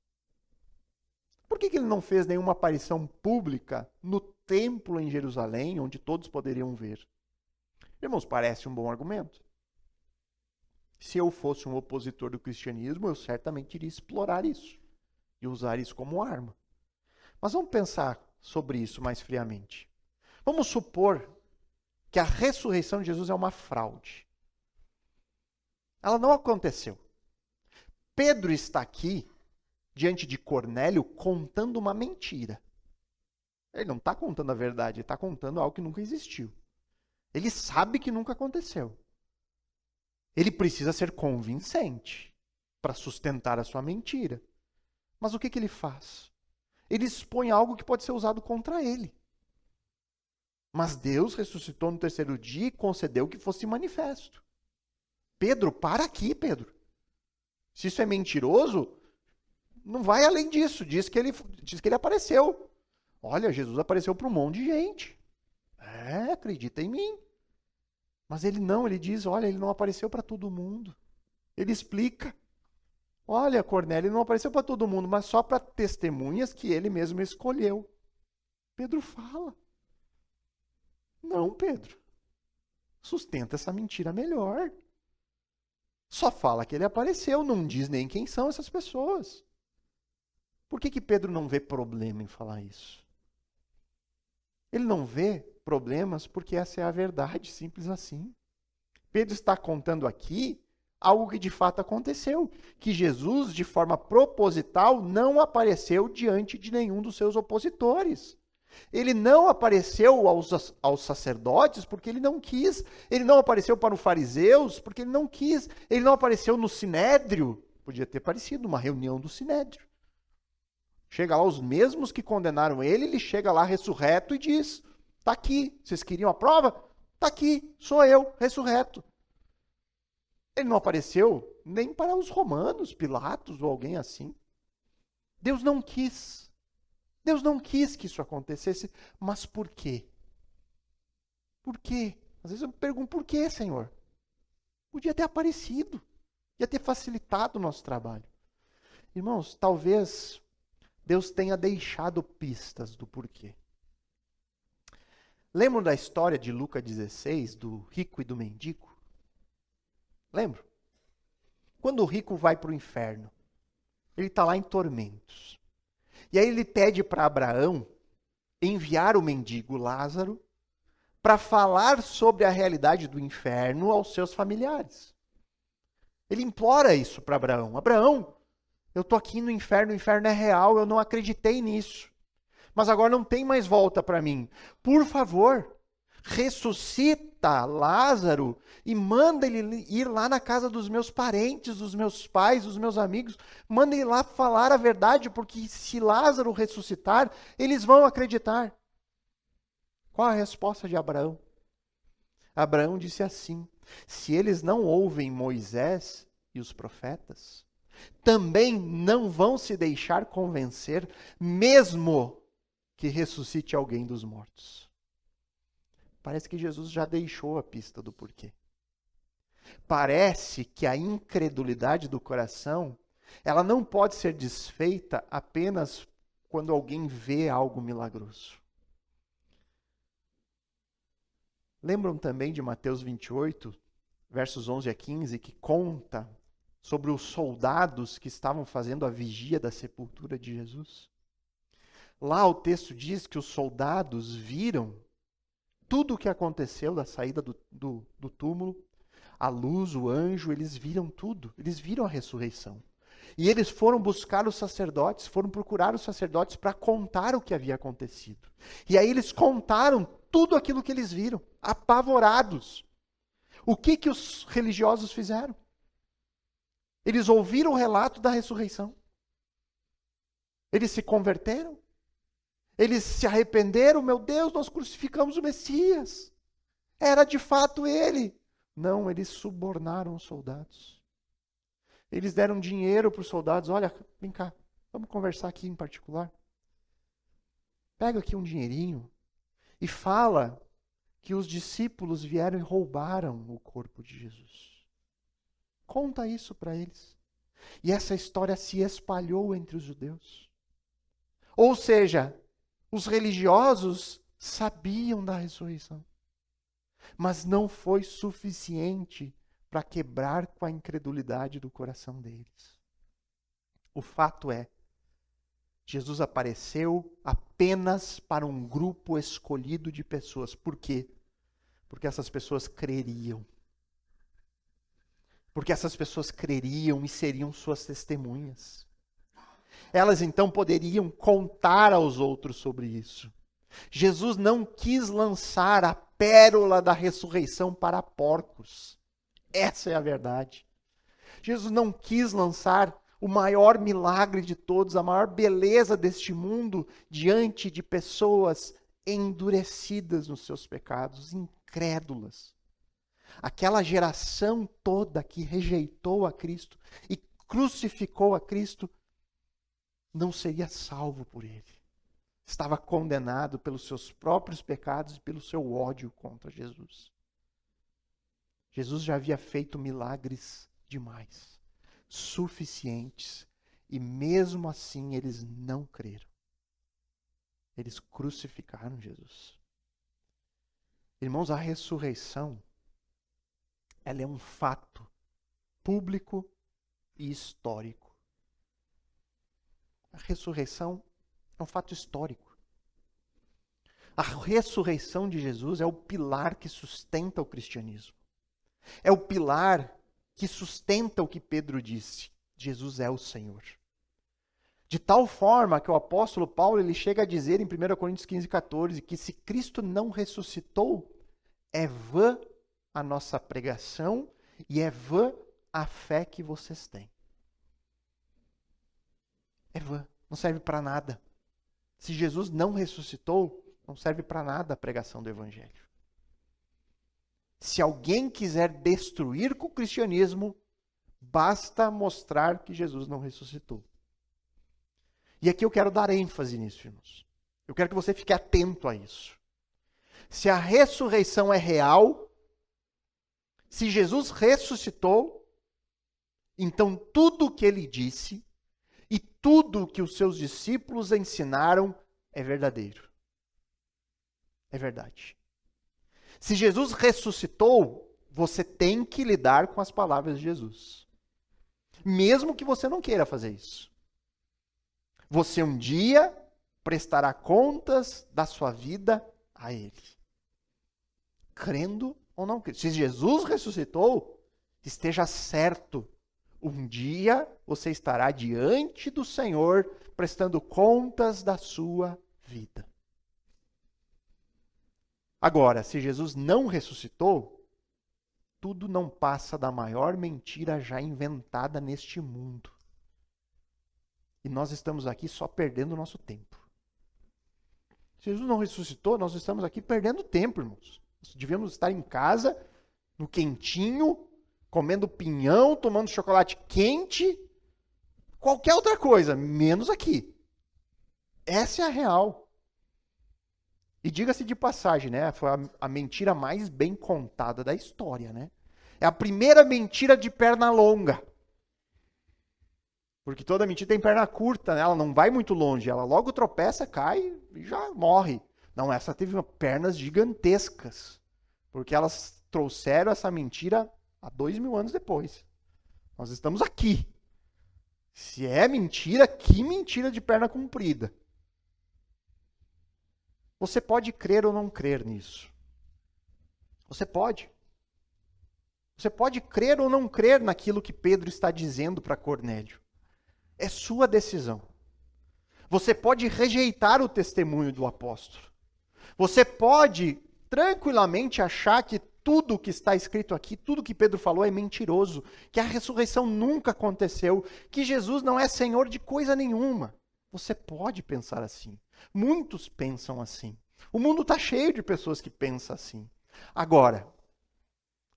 Por que ele não fez nenhuma aparição pública no templo em Jerusalém, onde todos poderiam ver? Irmãos, parece um bom argumento. Se eu fosse um opositor do cristianismo, eu certamente iria explorar isso e usar isso como arma. Mas vamos pensar sobre isso mais friamente. Vamos supor que a ressurreição de Jesus é uma fraude. Ela não aconteceu. Pedro está aqui, diante de Cornélio, contando uma mentira. Ele não está contando a verdade, ele está contando algo que nunca existiu. Ele sabe que nunca aconteceu. Ele precisa ser convincente para sustentar a sua mentira. Mas o que ele faz? Ele expõe algo que pode ser usado contra ele. Mas Deus ressuscitou no terceiro dia e concedeu que fosse manifesto. Pedro, para aqui, Pedro. Se isso é mentiroso, não vai além disso. Diz que ele apareceu. Olha, Jesus apareceu para um monte de gente. Acredita em mim. Mas ele diz, olha, ele não apareceu para todo mundo. Ele explica. Olha, Cornélio, ele não apareceu para todo mundo, mas só para testemunhas que ele mesmo escolheu. Pedro fala. Não, Pedro. Sustenta essa mentira melhor. Só fala que ele apareceu, não diz nem quem são essas pessoas. Por que Pedro não vê problema em falar isso? Ele não vê problemas porque essa é a verdade, simples assim. Pedro está contando aqui algo que de fato aconteceu, que Jesus, de forma proposital, não apareceu diante de nenhum dos seus opositores. Ele não apareceu aos sacerdotes porque ele não quis. Ele não apareceu para os fariseus porque ele não quis. Ele não apareceu no Sinédrio. Podia ter aparecido numa reunião do Sinédrio. Chega lá os mesmos que condenaram ele chega lá ressurreto e diz, está aqui, vocês queriam a prova? Está aqui, sou eu, ressurreto. Ele não apareceu nem para os romanos, Pilatos ou alguém assim. Deus não quis. Deus não quis que isso acontecesse, mas por quê? Por quê? Às vezes eu me pergunto, por quê, Senhor? Podia ter aparecido, ia ter facilitado o nosso trabalho. Irmãos, talvez Deus tenha deixado pistas do porquê. Lembram da história de Lucas 16, do rico e do mendigo? Lembram? Quando o rico vai para o inferno, ele está lá em tormentos. E aí ele pede para Abraão enviar o mendigo Lázaro para falar sobre a realidade do inferno aos seus familiares. Ele implora isso para Abraão. Abraão, eu estou aqui no inferno, o inferno é real, eu não acreditei nisso. Mas agora não tem mais volta para mim. Por favor, ressuscita Lázaro e manda ele ir lá na casa dos meus parentes, dos meus pais, dos meus amigos. Manda ele lá falar a verdade, porque se Lázaro ressuscitar, eles vão acreditar. Qual a resposta de Abraão? Abraão disse assim, se eles não ouvem Moisés e os profetas, também não vão se deixar convencer, mesmo que ressuscite alguém dos mortos. Parece que Jesus já deixou a pista do porquê. Parece que a incredulidade do coração, ela não pode ser desfeita apenas quando alguém vê algo milagroso. Lembram também de Mateus 28, versos 11 a 15, que conta sobre os soldados que estavam fazendo a vigia da sepultura de Jesus? Lá o texto diz que os soldados viram tudo o que aconteceu da saída do túmulo, a luz, o anjo, eles viram tudo, eles viram a ressurreição. E eles foram buscar os sacerdotes, foram procurar os sacerdotes para contar o que havia acontecido. E aí eles contaram tudo aquilo que eles viram, apavorados. O que os religiosos fizeram? Eles ouviram o relato da ressurreição. Eles se converteram. Eles se arrependeram. Meu Deus, nós crucificamos o Messias. Era de fato ele. Não, eles subornaram os soldados. Eles deram dinheiro para os soldados. Olha, vem cá, vamos conversar aqui em particular. Pega aqui um dinheirinho e fala que os discípulos vieram e roubaram o corpo de Jesus. Conta isso para eles. E essa história se espalhou entre os judeus. Ou seja, os religiosos sabiam da ressurreição. Mas não foi suficiente para quebrar com a incredulidade do coração deles. O fato é, Jesus apareceu apenas para um grupo escolhido de pessoas. Por quê? Porque essas pessoas creriam. Porque essas pessoas creriam e seriam suas testemunhas. Elas então poderiam contar aos outros sobre isso. Jesus não quis lançar a pérola da ressurreição para porcos. Essa é a verdade. Jesus não quis lançar o maior milagre de todos, a maior beleza deste mundo, diante de pessoas endurecidas nos seus pecados, incrédulas. Aquela geração toda que rejeitou a Cristo e crucificou a Cristo, não seria salvo por ele. Estava condenado pelos seus próprios pecados e pelo seu ódio contra Jesus. Jesus já havia feito milagres demais, suficientes, e mesmo assim eles não creram. Eles crucificaram Jesus. Irmãos, a ressurreição, ela é um fato público e histórico. A ressurreição é um fato histórico. A ressurreição de Jesus é o pilar que sustenta o cristianismo. É o pilar que sustenta o que Pedro disse. Jesus é o Senhor. De tal forma que o apóstolo Paulo ele chega a dizer em 1 Coríntios 15:14 que se Cristo não ressuscitou, é vã a nossa pregação e é vã a fé que vocês têm. É vã, não serve para nada. Se Jesus não ressuscitou, não serve para nada a pregação do Evangelho. Se alguém quiser destruir com o cristianismo, basta mostrar que Jesus não ressuscitou. E aqui eu quero dar ênfase nisso, irmãos. Eu quero que você fique atento a isso. Se a ressurreição é real, se Jesus ressuscitou, então tudo o que ele disse e tudo o que os seus discípulos ensinaram é verdadeiro. É verdade. Se Jesus ressuscitou, você tem que lidar com as palavras de Jesus. Mesmo que você não queira fazer isso. Você um dia prestará contas da sua vida a Ele. Crendo ou não crendo. Se Jesus ressuscitou, esteja certo. Um dia você estará diante do Senhor prestando contas da sua vida. Agora, se Jesus não ressuscitou, tudo não passa da maior mentira já inventada neste mundo. E nós estamos aqui só perdendo o nosso tempo. Se Jesus não ressuscitou, nós estamos aqui perdendo tempo, irmãos. Nós devíamos estar em casa, no quentinho, comendo pinhão, tomando chocolate quente, qualquer outra coisa, menos aqui. Essa é a real. E diga-se de passagem, né? Foi a mentira mais bem contada da história, né? É a primeira mentira de perna longa. Porque toda mentira tem perna curta, né? Ela não vai muito longe, ela logo tropeça, cai e já morre. Não, essa teve pernas gigantescas, porque elas trouxeram essa mentira há 2000 anos depois. Nós estamos aqui. Se é mentira, que mentira de perna comprida. Você pode crer ou não crer nisso. Você pode. Você pode crer ou não crer naquilo que Pedro está dizendo para Cornélio. É sua decisão. Você pode rejeitar o testemunho do apóstolo. Você pode tranquilamente achar que tudo que está escrito aqui, tudo que Pedro falou é mentiroso, que a ressurreição nunca aconteceu, que Jesus não é Senhor de coisa nenhuma. Você pode pensar assim. Muitos pensam assim. O mundo está cheio de pessoas que pensam assim. Agora,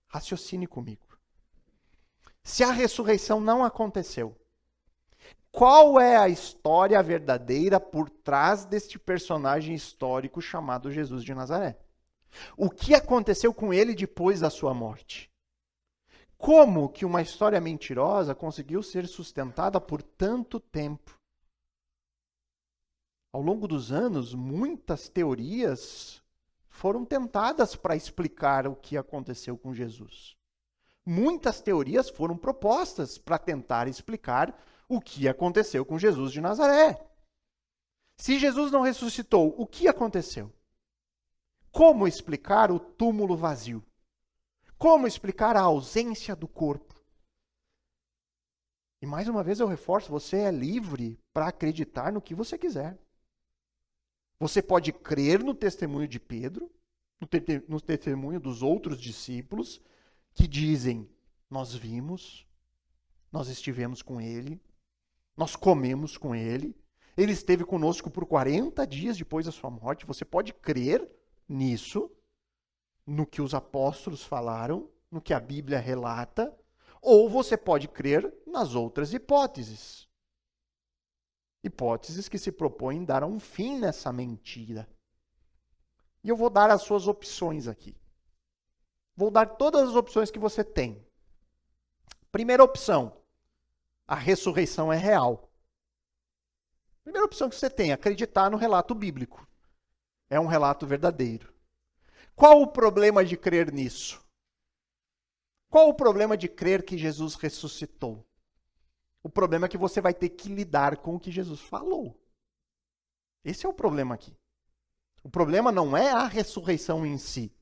raciocine comigo. Se a ressurreição não aconteceu, qual é a história verdadeira por trás deste personagem histórico chamado Jesus de Nazaré? O que aconteceu com ele depois da sua morte? Como que uma história mentirosa conseguiu ser sustentada por tanto tempo? Ao longo dos anos, muitas teorias foram tentadas para explicar o que aconteceu com Jesus. Muitas teorias foram propostas para tentar explicar o que aconteceu com Jesus de Nazaré. Se Jesus não ressuscitou, o que aconteceu? Como explicar o túmulo vazio? Como explicar a ausência do corpo? E mais uma vez eu reforço, você é livre para acreditar no que você quiser. Você pode crer no testemunho de Pedro, no testemunho dos outros discípulos, que dizem, nós vimos, nós estivemos com ele, nós comemos com ele, ele esteve conosco por 40 dias depois da sua morte. Você pode crer nisso, no que os apóstolos falaram, no que a Bíblia relata, ou você pode crer nas outras hipóteses. Hipóteses que se propõem dar um fim nessa mentira. E eu vou dar as suas opções aqui. Vou dar todas as opções que você tem. Primeira opção, a ressurreição é real. Primeira opção que você tem, acreditar no relato bíblico. É um relato verdadeiro. Qual o problema de crer nisso? Qual o problema de crer que Jesus ressuscitou? O problema é que você vai ter que lidar com o que Jesus falou. Esse é o problema aqui. O problema não é a ressurreição em si,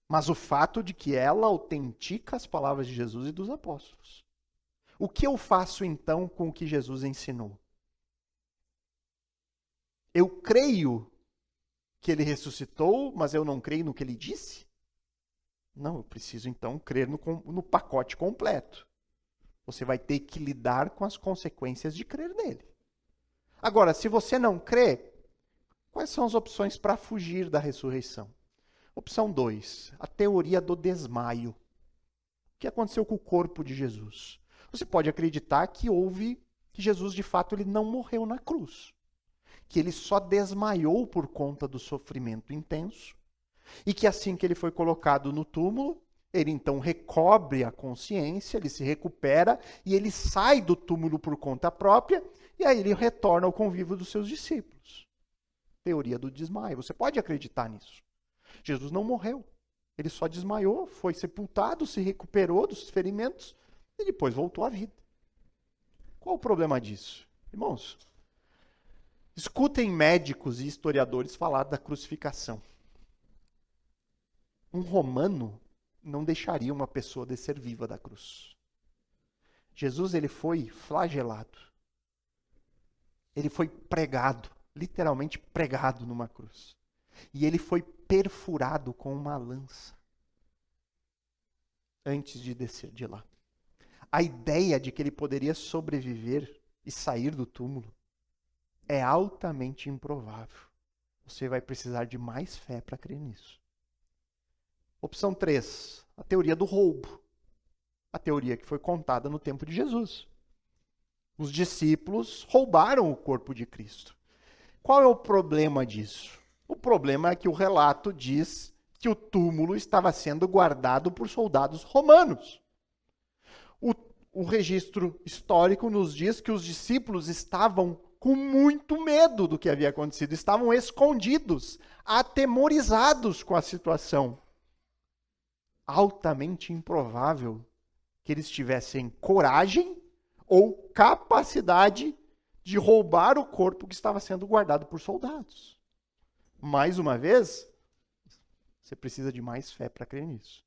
mas o fato de que ela autentica as palavras de Jesus e dos apóstolos. O que eu faço então com o que Jesus ensinou? Eu creio que ele ressuscitou, mas eu não creio no que ele disse? Não, eu preciso então crer no pacote completo. Você vai ter que lidar com as consequências de crer nele. Agora, se você não crê, quais são as opções para fugir da ressurreição? Opção 2, a teoria do desmaio. O que aconteceu com o corpo de Jesus? Você pode acreditar que Jesus de fato ele não morreu na cruz. Que ele só desmaiou por conta do sofrimento intenso. E que assim que ele foi colocado no túmulo, ele então recobre a consciência, ele se recupera e ele sai do túmulo por conta própria e aí ele retorna ao convívio dos seus discípulos. Teoria do desmaio. Você pode acreditar nisso. Jesus não morreu. Ele só desmaiou, foi sepultado, se recuperou dos ferimentos e depois voltou à vida. Qual o problema disso? Irmãos, escutem médicos e historiadores falar da crucificação. Um romano não deixaria uma pessoa descer viva da cruz. Jesus, ele foi flagelado. Ele foi pregado, literalmente pregado numa cruz. E ele foi perfurado com uma lança antes de descer de lá. A ideia de que ele poderia sobreviver e sair do túmulo é altamente improvável. Você vai precisar de mais fé para crer nisso. Opção 3, a teoria do roubo. A teoria que foi contada no tempo de Jesus. Os discípulos roubaram o corpo de Cristo. Qual é o problema disso? O problema é que o relato diz que o túmulo estava sendo guardado por soldados romanos. O registro histórico nos diz que os discípulos estavam com muito medo do que havia acontecido, estavam escondidos, atemorizados com a situação. Altamente improvável que eles tivessem coragem ou capacidade de roubar o corpo que estava sendo guardado por soldados. Mais uma vez, você precisa de mais fé para crer nisso.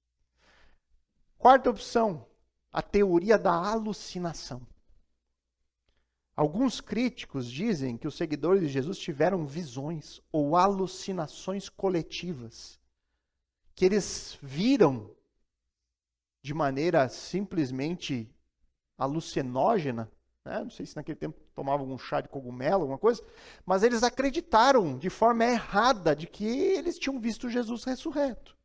Quarta opção, a teoria da alucinação. Alguns críticos dizem que os seguidores de Jesus tiveram visões ou alucinações coletivas, que eles viram de maneira simplesmente alucinógena, né? Não sei se naquele tempo tomavam algum chá de cogumelo, alguma coisa, mas eles acreditaram de forma errada de que eles tinham visto Jesus ressurreto.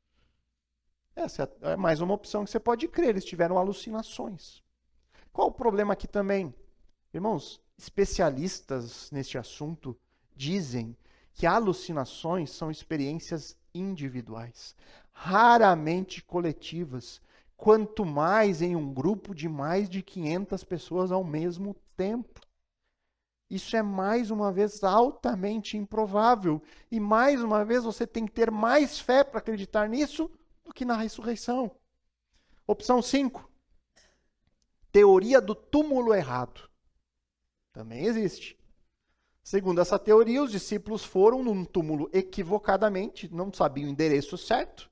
Essa é mais uma opção que você pode crer, eles tiveram alucinações. Qual o problema aqui também? Irmãos, especialistas neste assunto dizem que alucinações são experiências individuais, raramente coletivas, quanto mais em um grupo de mais de 500 pessoas ao mesmo tempo. Isso é, mais uma vez, altamente improvável. E, mais uma vez, você tem que ter mais fé para acreditar nisso do que na ressurreição. Opção 5. Teoria do túmulo errado. Também existe. Segundo essa teoria, os discípulos foram num túmulo equivocadamente, não sabiam o endereço certo,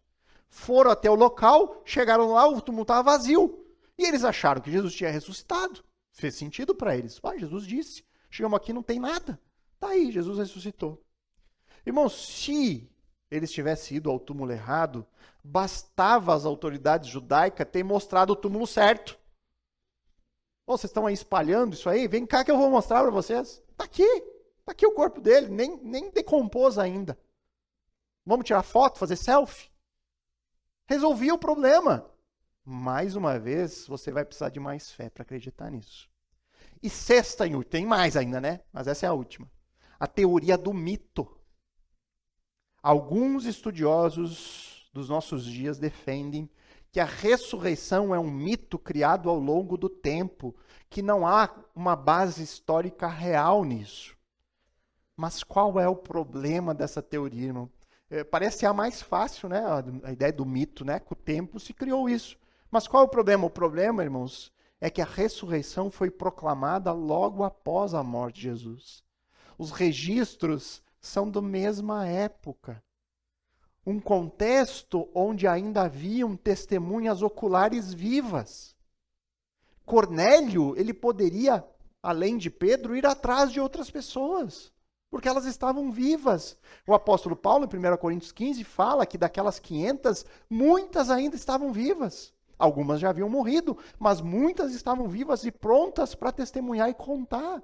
foram até o local, chegaram lá, o túmulo estava vazio. E eles acharam que Jesus tinha ressuscitado. Fez sentido para eles. Jesus disse, chegamos aqui, não tem nada. Está aí, Jesus ressuscitou. Irmãos, se eles tivessem ido ao túmulo errado, bastava as autoridades judaicas terem mostrado o túmulo certo. Vocês estão aí espalhando isso aí? Vem cá que eu vou mostrar para vocês. Está aqui o corpo dele, nem decompôs ainda. Vamos tirar foto, fazer selfie? Resolvia o problema. Mais uma vez, você vai precisar de mais fé para acreditar nisso. E sexta e última, tem mais ainda, né? Mas essa é a última. A teoria do mito. Alguns estudiosos dos nossos dias defendem que a ressurreição é um mito criado ao longo do tempo, que não há uma base histórica real nisso. Mas qual é o problema dessa teoria, irmão? Parece a mais fácil, né? A ideia do mito, né? Com o tempo se criou isso. Mas qual é o problema? O problema, irmãos, é que a ressurreição foi proclamada logo após a morte de Jesus. Os registros são da mesma época. Um contexto onde ainda haviam testemunhas oculares vivas. Cornélio, ele poderia, além de Pedro, ir atrás de outras pessoas, porque elas estavam vivas. O apóstolo Paulo, em 1 Coríntios 15, fala que daquelas 500, muitas ainda estavam vivas. Algumas já haviam morrido, mas muitas estavam vivas e prontas para testemunhar e contar.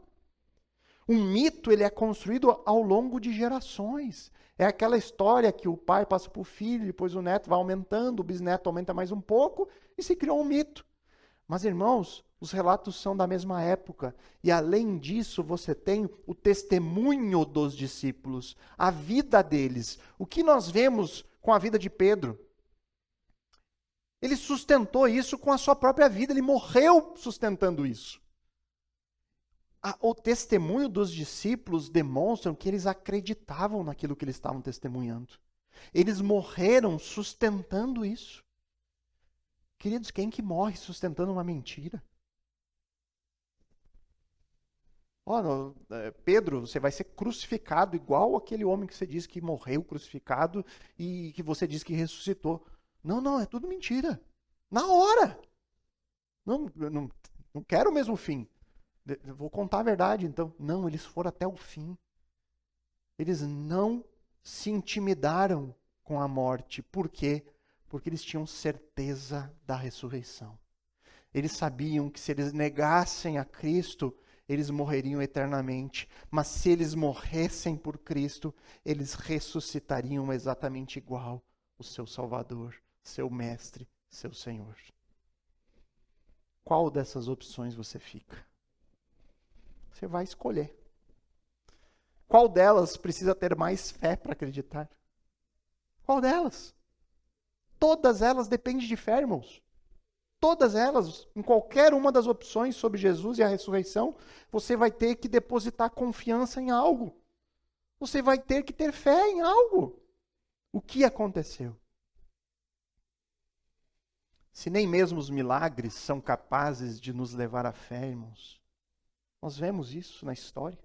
Um mito, ele é construído ao longo de gerações. É aquela história que o pai passa para o filho, depois o neto vai aumentando, o bisneto aumenta mais um pouco, e se criou um mito. Mas, irmãos, os relatos são da mesma época. E, além disso, você tem o testemunho dos discípulos, a vida deles. O que nós vemos com a vida de Pedro? Ele sustentou isso com a sua própria vida, ele morreu sustentando isso. O testemunho dos discípulos demonstra que eles acreditavam naquilo que eles estavam testemunhando. Eles morreram sustentando isso. Queridos, quem que morre sustentando uma mentira? Pedro, você vai ser crucificado igual aquele homem que você disse que morreu crucificado e que você disse que ressuscitou. Não, é tudo mentira. Na hora. Não quero o mesmo fim. Vou contar a verdade, então. Não, eles foram até o fim. Eles não se intimidaram com a morte. Por quê? Porque eles tinham certeza da ressurreição. Eles sabiam que se eles negassem a Cristo, eles morreriam eternamente. Mas se eles morressem por Cristo, eles ressuscitariam exatamente igual o seu Salvador, seu Mestre, seu Senhor. Qual dessas opções você fica? Você vai escolher. Qual delas precisa ter mais fé para acreditar? Qual delas? Todas elas dependem de fé, irmãos. Todas elas, em qualquer uma das opções sobre Jesus e a ressurreição, você vai ter que depositar confiança em algo. Você vai ter que ter fé em algo. O que aconteceu? Se nem mesmo os milagres são capazes de nos levar à fé, irmãos. Nós vemos isso na história.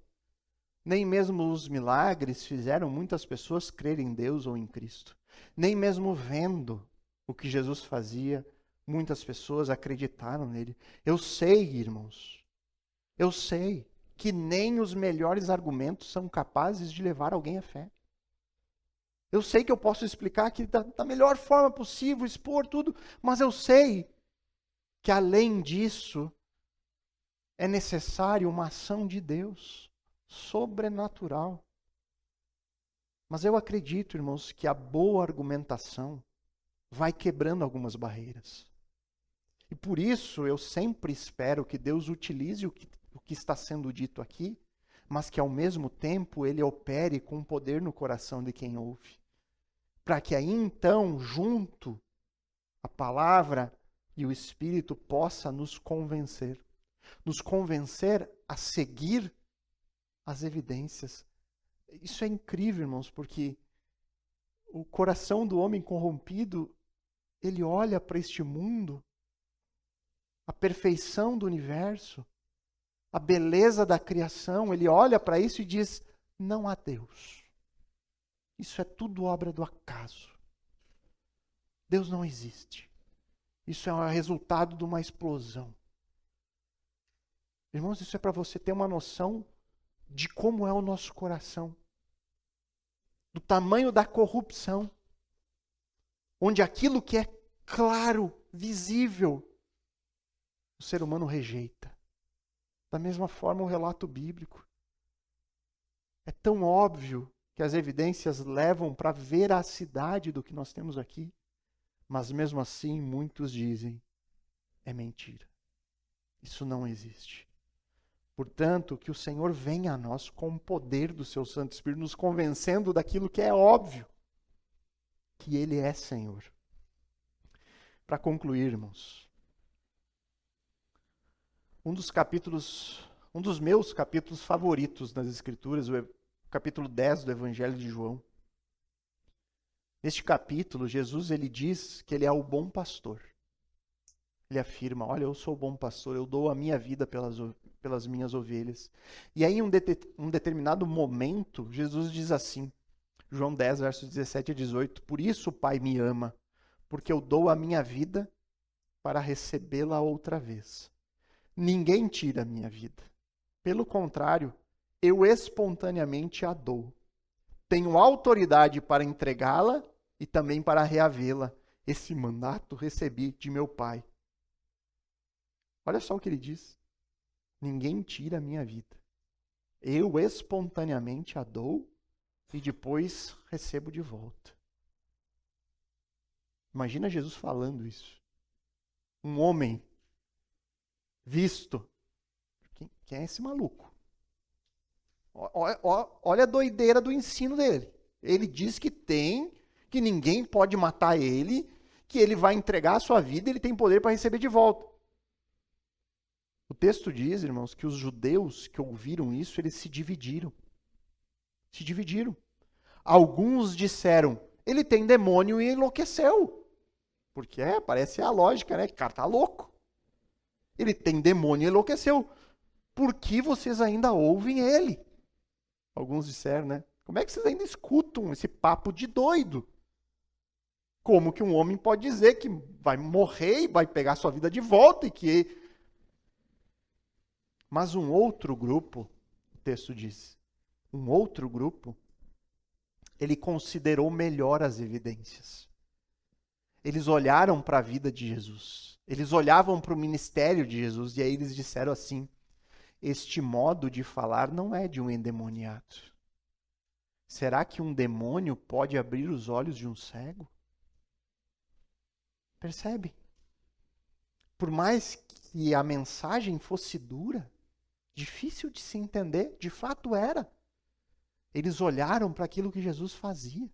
Nem mesmo os milagres fizeram muitas pessoas crerem em Deus ou em Cristo. Nem mesmo vendo o que Jesus fazia, muitas pessoas acreditaram nele. Eu sei, irmãos, eu sei que nem os melhores argumentos são capazes de levar alguém à fé. Eu sei que eu posso explicar aqui da melhor forma possível, expor tudo, mas eu sei que além disso, é necessário uma ação de Deus, sobrenatural. Mas eu acredito, irmãos, que a boa argumentação vai quebrando algumas barreiras. E por isso eu sempre espero que Deus utilize o que está sendo dito aqui, mas que ao mesmo tempo Ele opere com poder no coração de quem ouve. Para que aí então, junto, a palavra e o Espírito possa nos convencer a seguir as evidências. Isso é incrível, irmãos, porque o coração do homem corrompido, ele olha para este mundo, a perfeição do universo, a beleza da criação, ele olha para isso e diz: não há Deus. Isso é tudo obra do acaso. Deus não existe. Isso é o resultado de uma explosão. Irmãos, isso é para você ter uma noção de como é o nosso coração, do tamanho da corrupção, onde aquilo que é claro, visível, o ser humano rejeita. Da mesma forma o relato bíblico. É tão óbvio que as evidências levam para a veracidade do que nós temos aqui, mas mesmo assim muitos dizem, é mentira. Isso não existe. Portanto, que o Senhor venha a nós com o poder do seu Santo Espírito, nos convencendo daquilo que é óbvio, que Ele é Senhor. Para concluir, irmãos, um dos meus capítulos favoritos nas Escrituras, o capítulo 10 do Evangelho de João. Neste capítulo, Jesus ele diz que Ele é o bom pastor. Ele afirma, olha, eu sou o bom pastor, eu dou a minha vida pelas minhas ovelhas. E aí, em um determinado momento, Jesus diz assim, João 10, versos 17 a 18, por isso o Pai me ama, porque eu dou a minha vida para recebê-la outra vez. Ninguém tira a minha vida. Pelo contrário, eu espontaneamente a dou. Tenho autoridade para entregá-la e também para reavê-la. Esse mandato recebi de meu Pai. Olha só o que ele diz. Ninguém tira a minha vida. Eu espontaneamente a dou e depois recebo de volta. Imagina Jesus falando isso. Um homem visto. Quem é esse maluco? Olha a doideira do ensino dele. Ele diz que ninguém pode matar ele, que ele vai entregar a sua vida e ele tem poder para receber de volta. O texto diz, irmãos, que os judeus que ouviram isso, eles se dividiram. Se dividiram. Alguns disseram, ele tem demônio e enlouqueceu. Porque parece a lógica, né? O cara tá louco. Ele tem demônio e enlouqueceu. Por que vocês ainda ouvem ele? Alguns disseram, né? Como é que vocês ainda escutam esse papo de doido? Como que um homem pode dizer que vai morrer e vai pegar sua vida de volta e que... Mas um outro grupo, o texto diz, um outro grupo, ele considerou melhor as evidências. Eles olharam para a vida de Jesus. Eles olhavam para o ministério de Jesus e aí eles disseram assim, este modo de falar não é de um endemoniado. Será que um demônio pode abrir os olhos de um cego? Percebe? Por mais que a mensagem fosse dura, difícil de se entender, de fato era. Eles olharam para aquilo que Jesus fazia.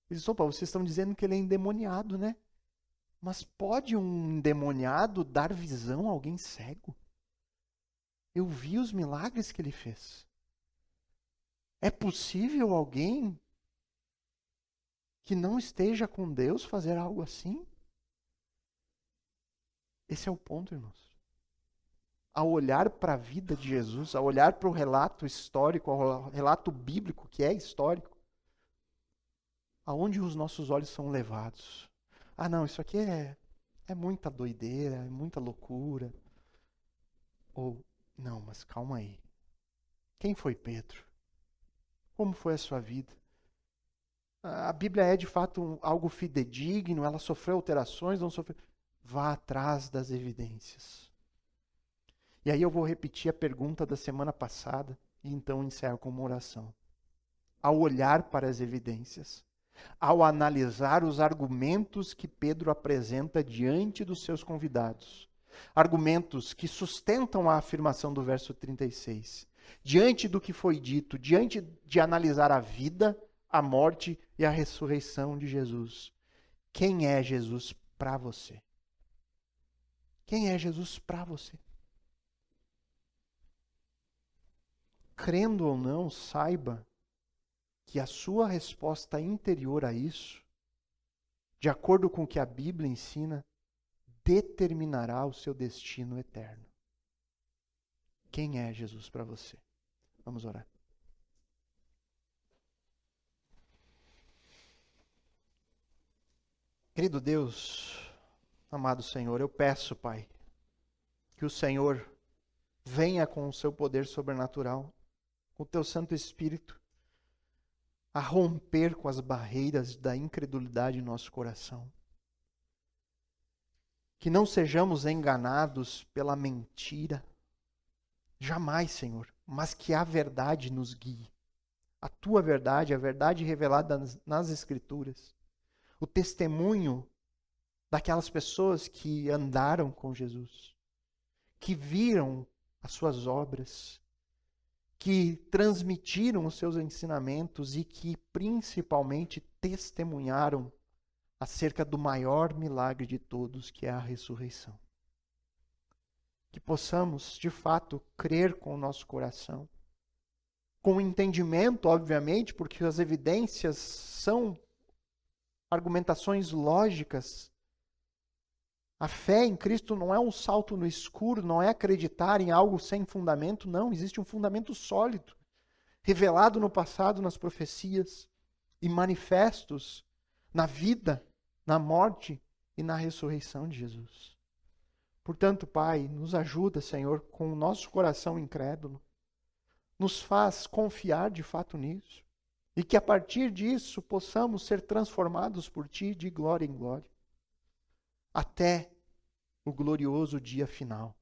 Eles disseram, opa, vocês estão dizendo que ele é endemoniado, né? Mas pode um endemoniado dar visão a alguém cego? Eu vi os milagres que ele fez. É possível alguém que não esteja com Deus fazer algo assim? Esse é o ponto, irmãos. a olhar para a vida de Jesus, a olhar para o relato histórico, ao relato bíblico que é histórico, aonde os nossos olhos são levados? Ah, não, isso aqui é muita doideira, é muita loucura. Ou, não, mas calma aí. Quem foi Pedro? Como foi a sua vida? A Bíblia é de fato algo fidedigno, ela sofreu alterações, não sofreu. Vá atrás das evidências. E aí eu vou repetir a pergunta da semana passada e então encerro com uma oração. Ao olhar para as evidências, ao analisar os argumentos que Pedro apresenta diante dos seus convidados, argumentos que sustentam a afirmação do verso 36, diante do que foi dito, diante de analisar a vida, a morte e a ressurreição de Jesus, quem é Jesus para você? Quem é Jesus para você? Crendo ou não, saiba que a sua resposta interior a isso, de acordo com o que a Bíblia ensina, determinará o seu destino eterno. Quem é Jesus para você? Vamos orar. Querido Deus, amado Senhor, eu peço, Pai, que o Senhor venha com o seu poder sobrenatural, com o teu Santo Espírito, a romper com as barreiras da incredulidade em nosso coração. Que não sejamos enganados pela mentira, jamais, Senhor, mas que a verdade nos guie. A tua verdade, a verdade revelada nas Escrituras. O testemunho daquelas pessoas que andaram com Jesus, que viram as suas obras, que transmitiram os seus ensinamentos e que principalmente testemunharam acerca do maior milagre de todos, que é a ressurreição. Que possamos, de fato, crer com o nosso coração, com entendimento, obviamente, porque as evidências são argumentações lógicas. A fé em Cristo não é um salto no escuro, não é acreditar em algo sem fundamento, não. Existe um fundamento sólido, revelado no passado, nas profecias e manifestos na vida, na morte e na ressurreição de Jesus. Portanto, Pai, nos ajuda, Senhor, com o nosso coração incrédulo. Nos faz confiar de fato nisso. E que a partir disso possamos ser transformados por Ti de glória em glória. Até o glorioso dia final,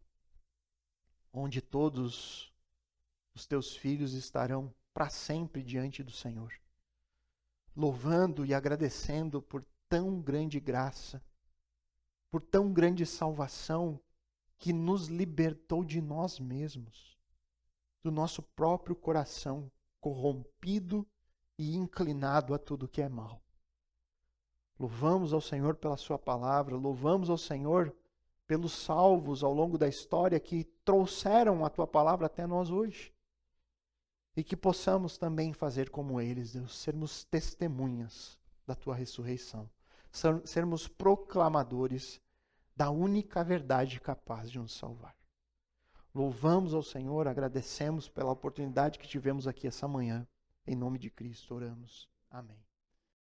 onde todos os Teus filhos estarão para sempre diante do Senhor, louvando e agradecendo por tão grande graça, por tão grande salvação que nos libertou de nós mesmos, do nosso próprio coração corrompido e inclinado a tudo que é mal. Louvamos ao Senhor pela sua palavra, louvamos ao Senhor pelos salvos ao longo da história que trouxeram a tua palavra até nós hoje. E que possamos também fazer como eles, Deus, sermos testemunhas da tua ressurreição, sermos proclamadores da única verdade capaz de nos salvar. Louvamos ao Senhor, agradecemos pela oportunidade que tivemos aqui essa manhã. Em nome de Cristo oramos. Amém.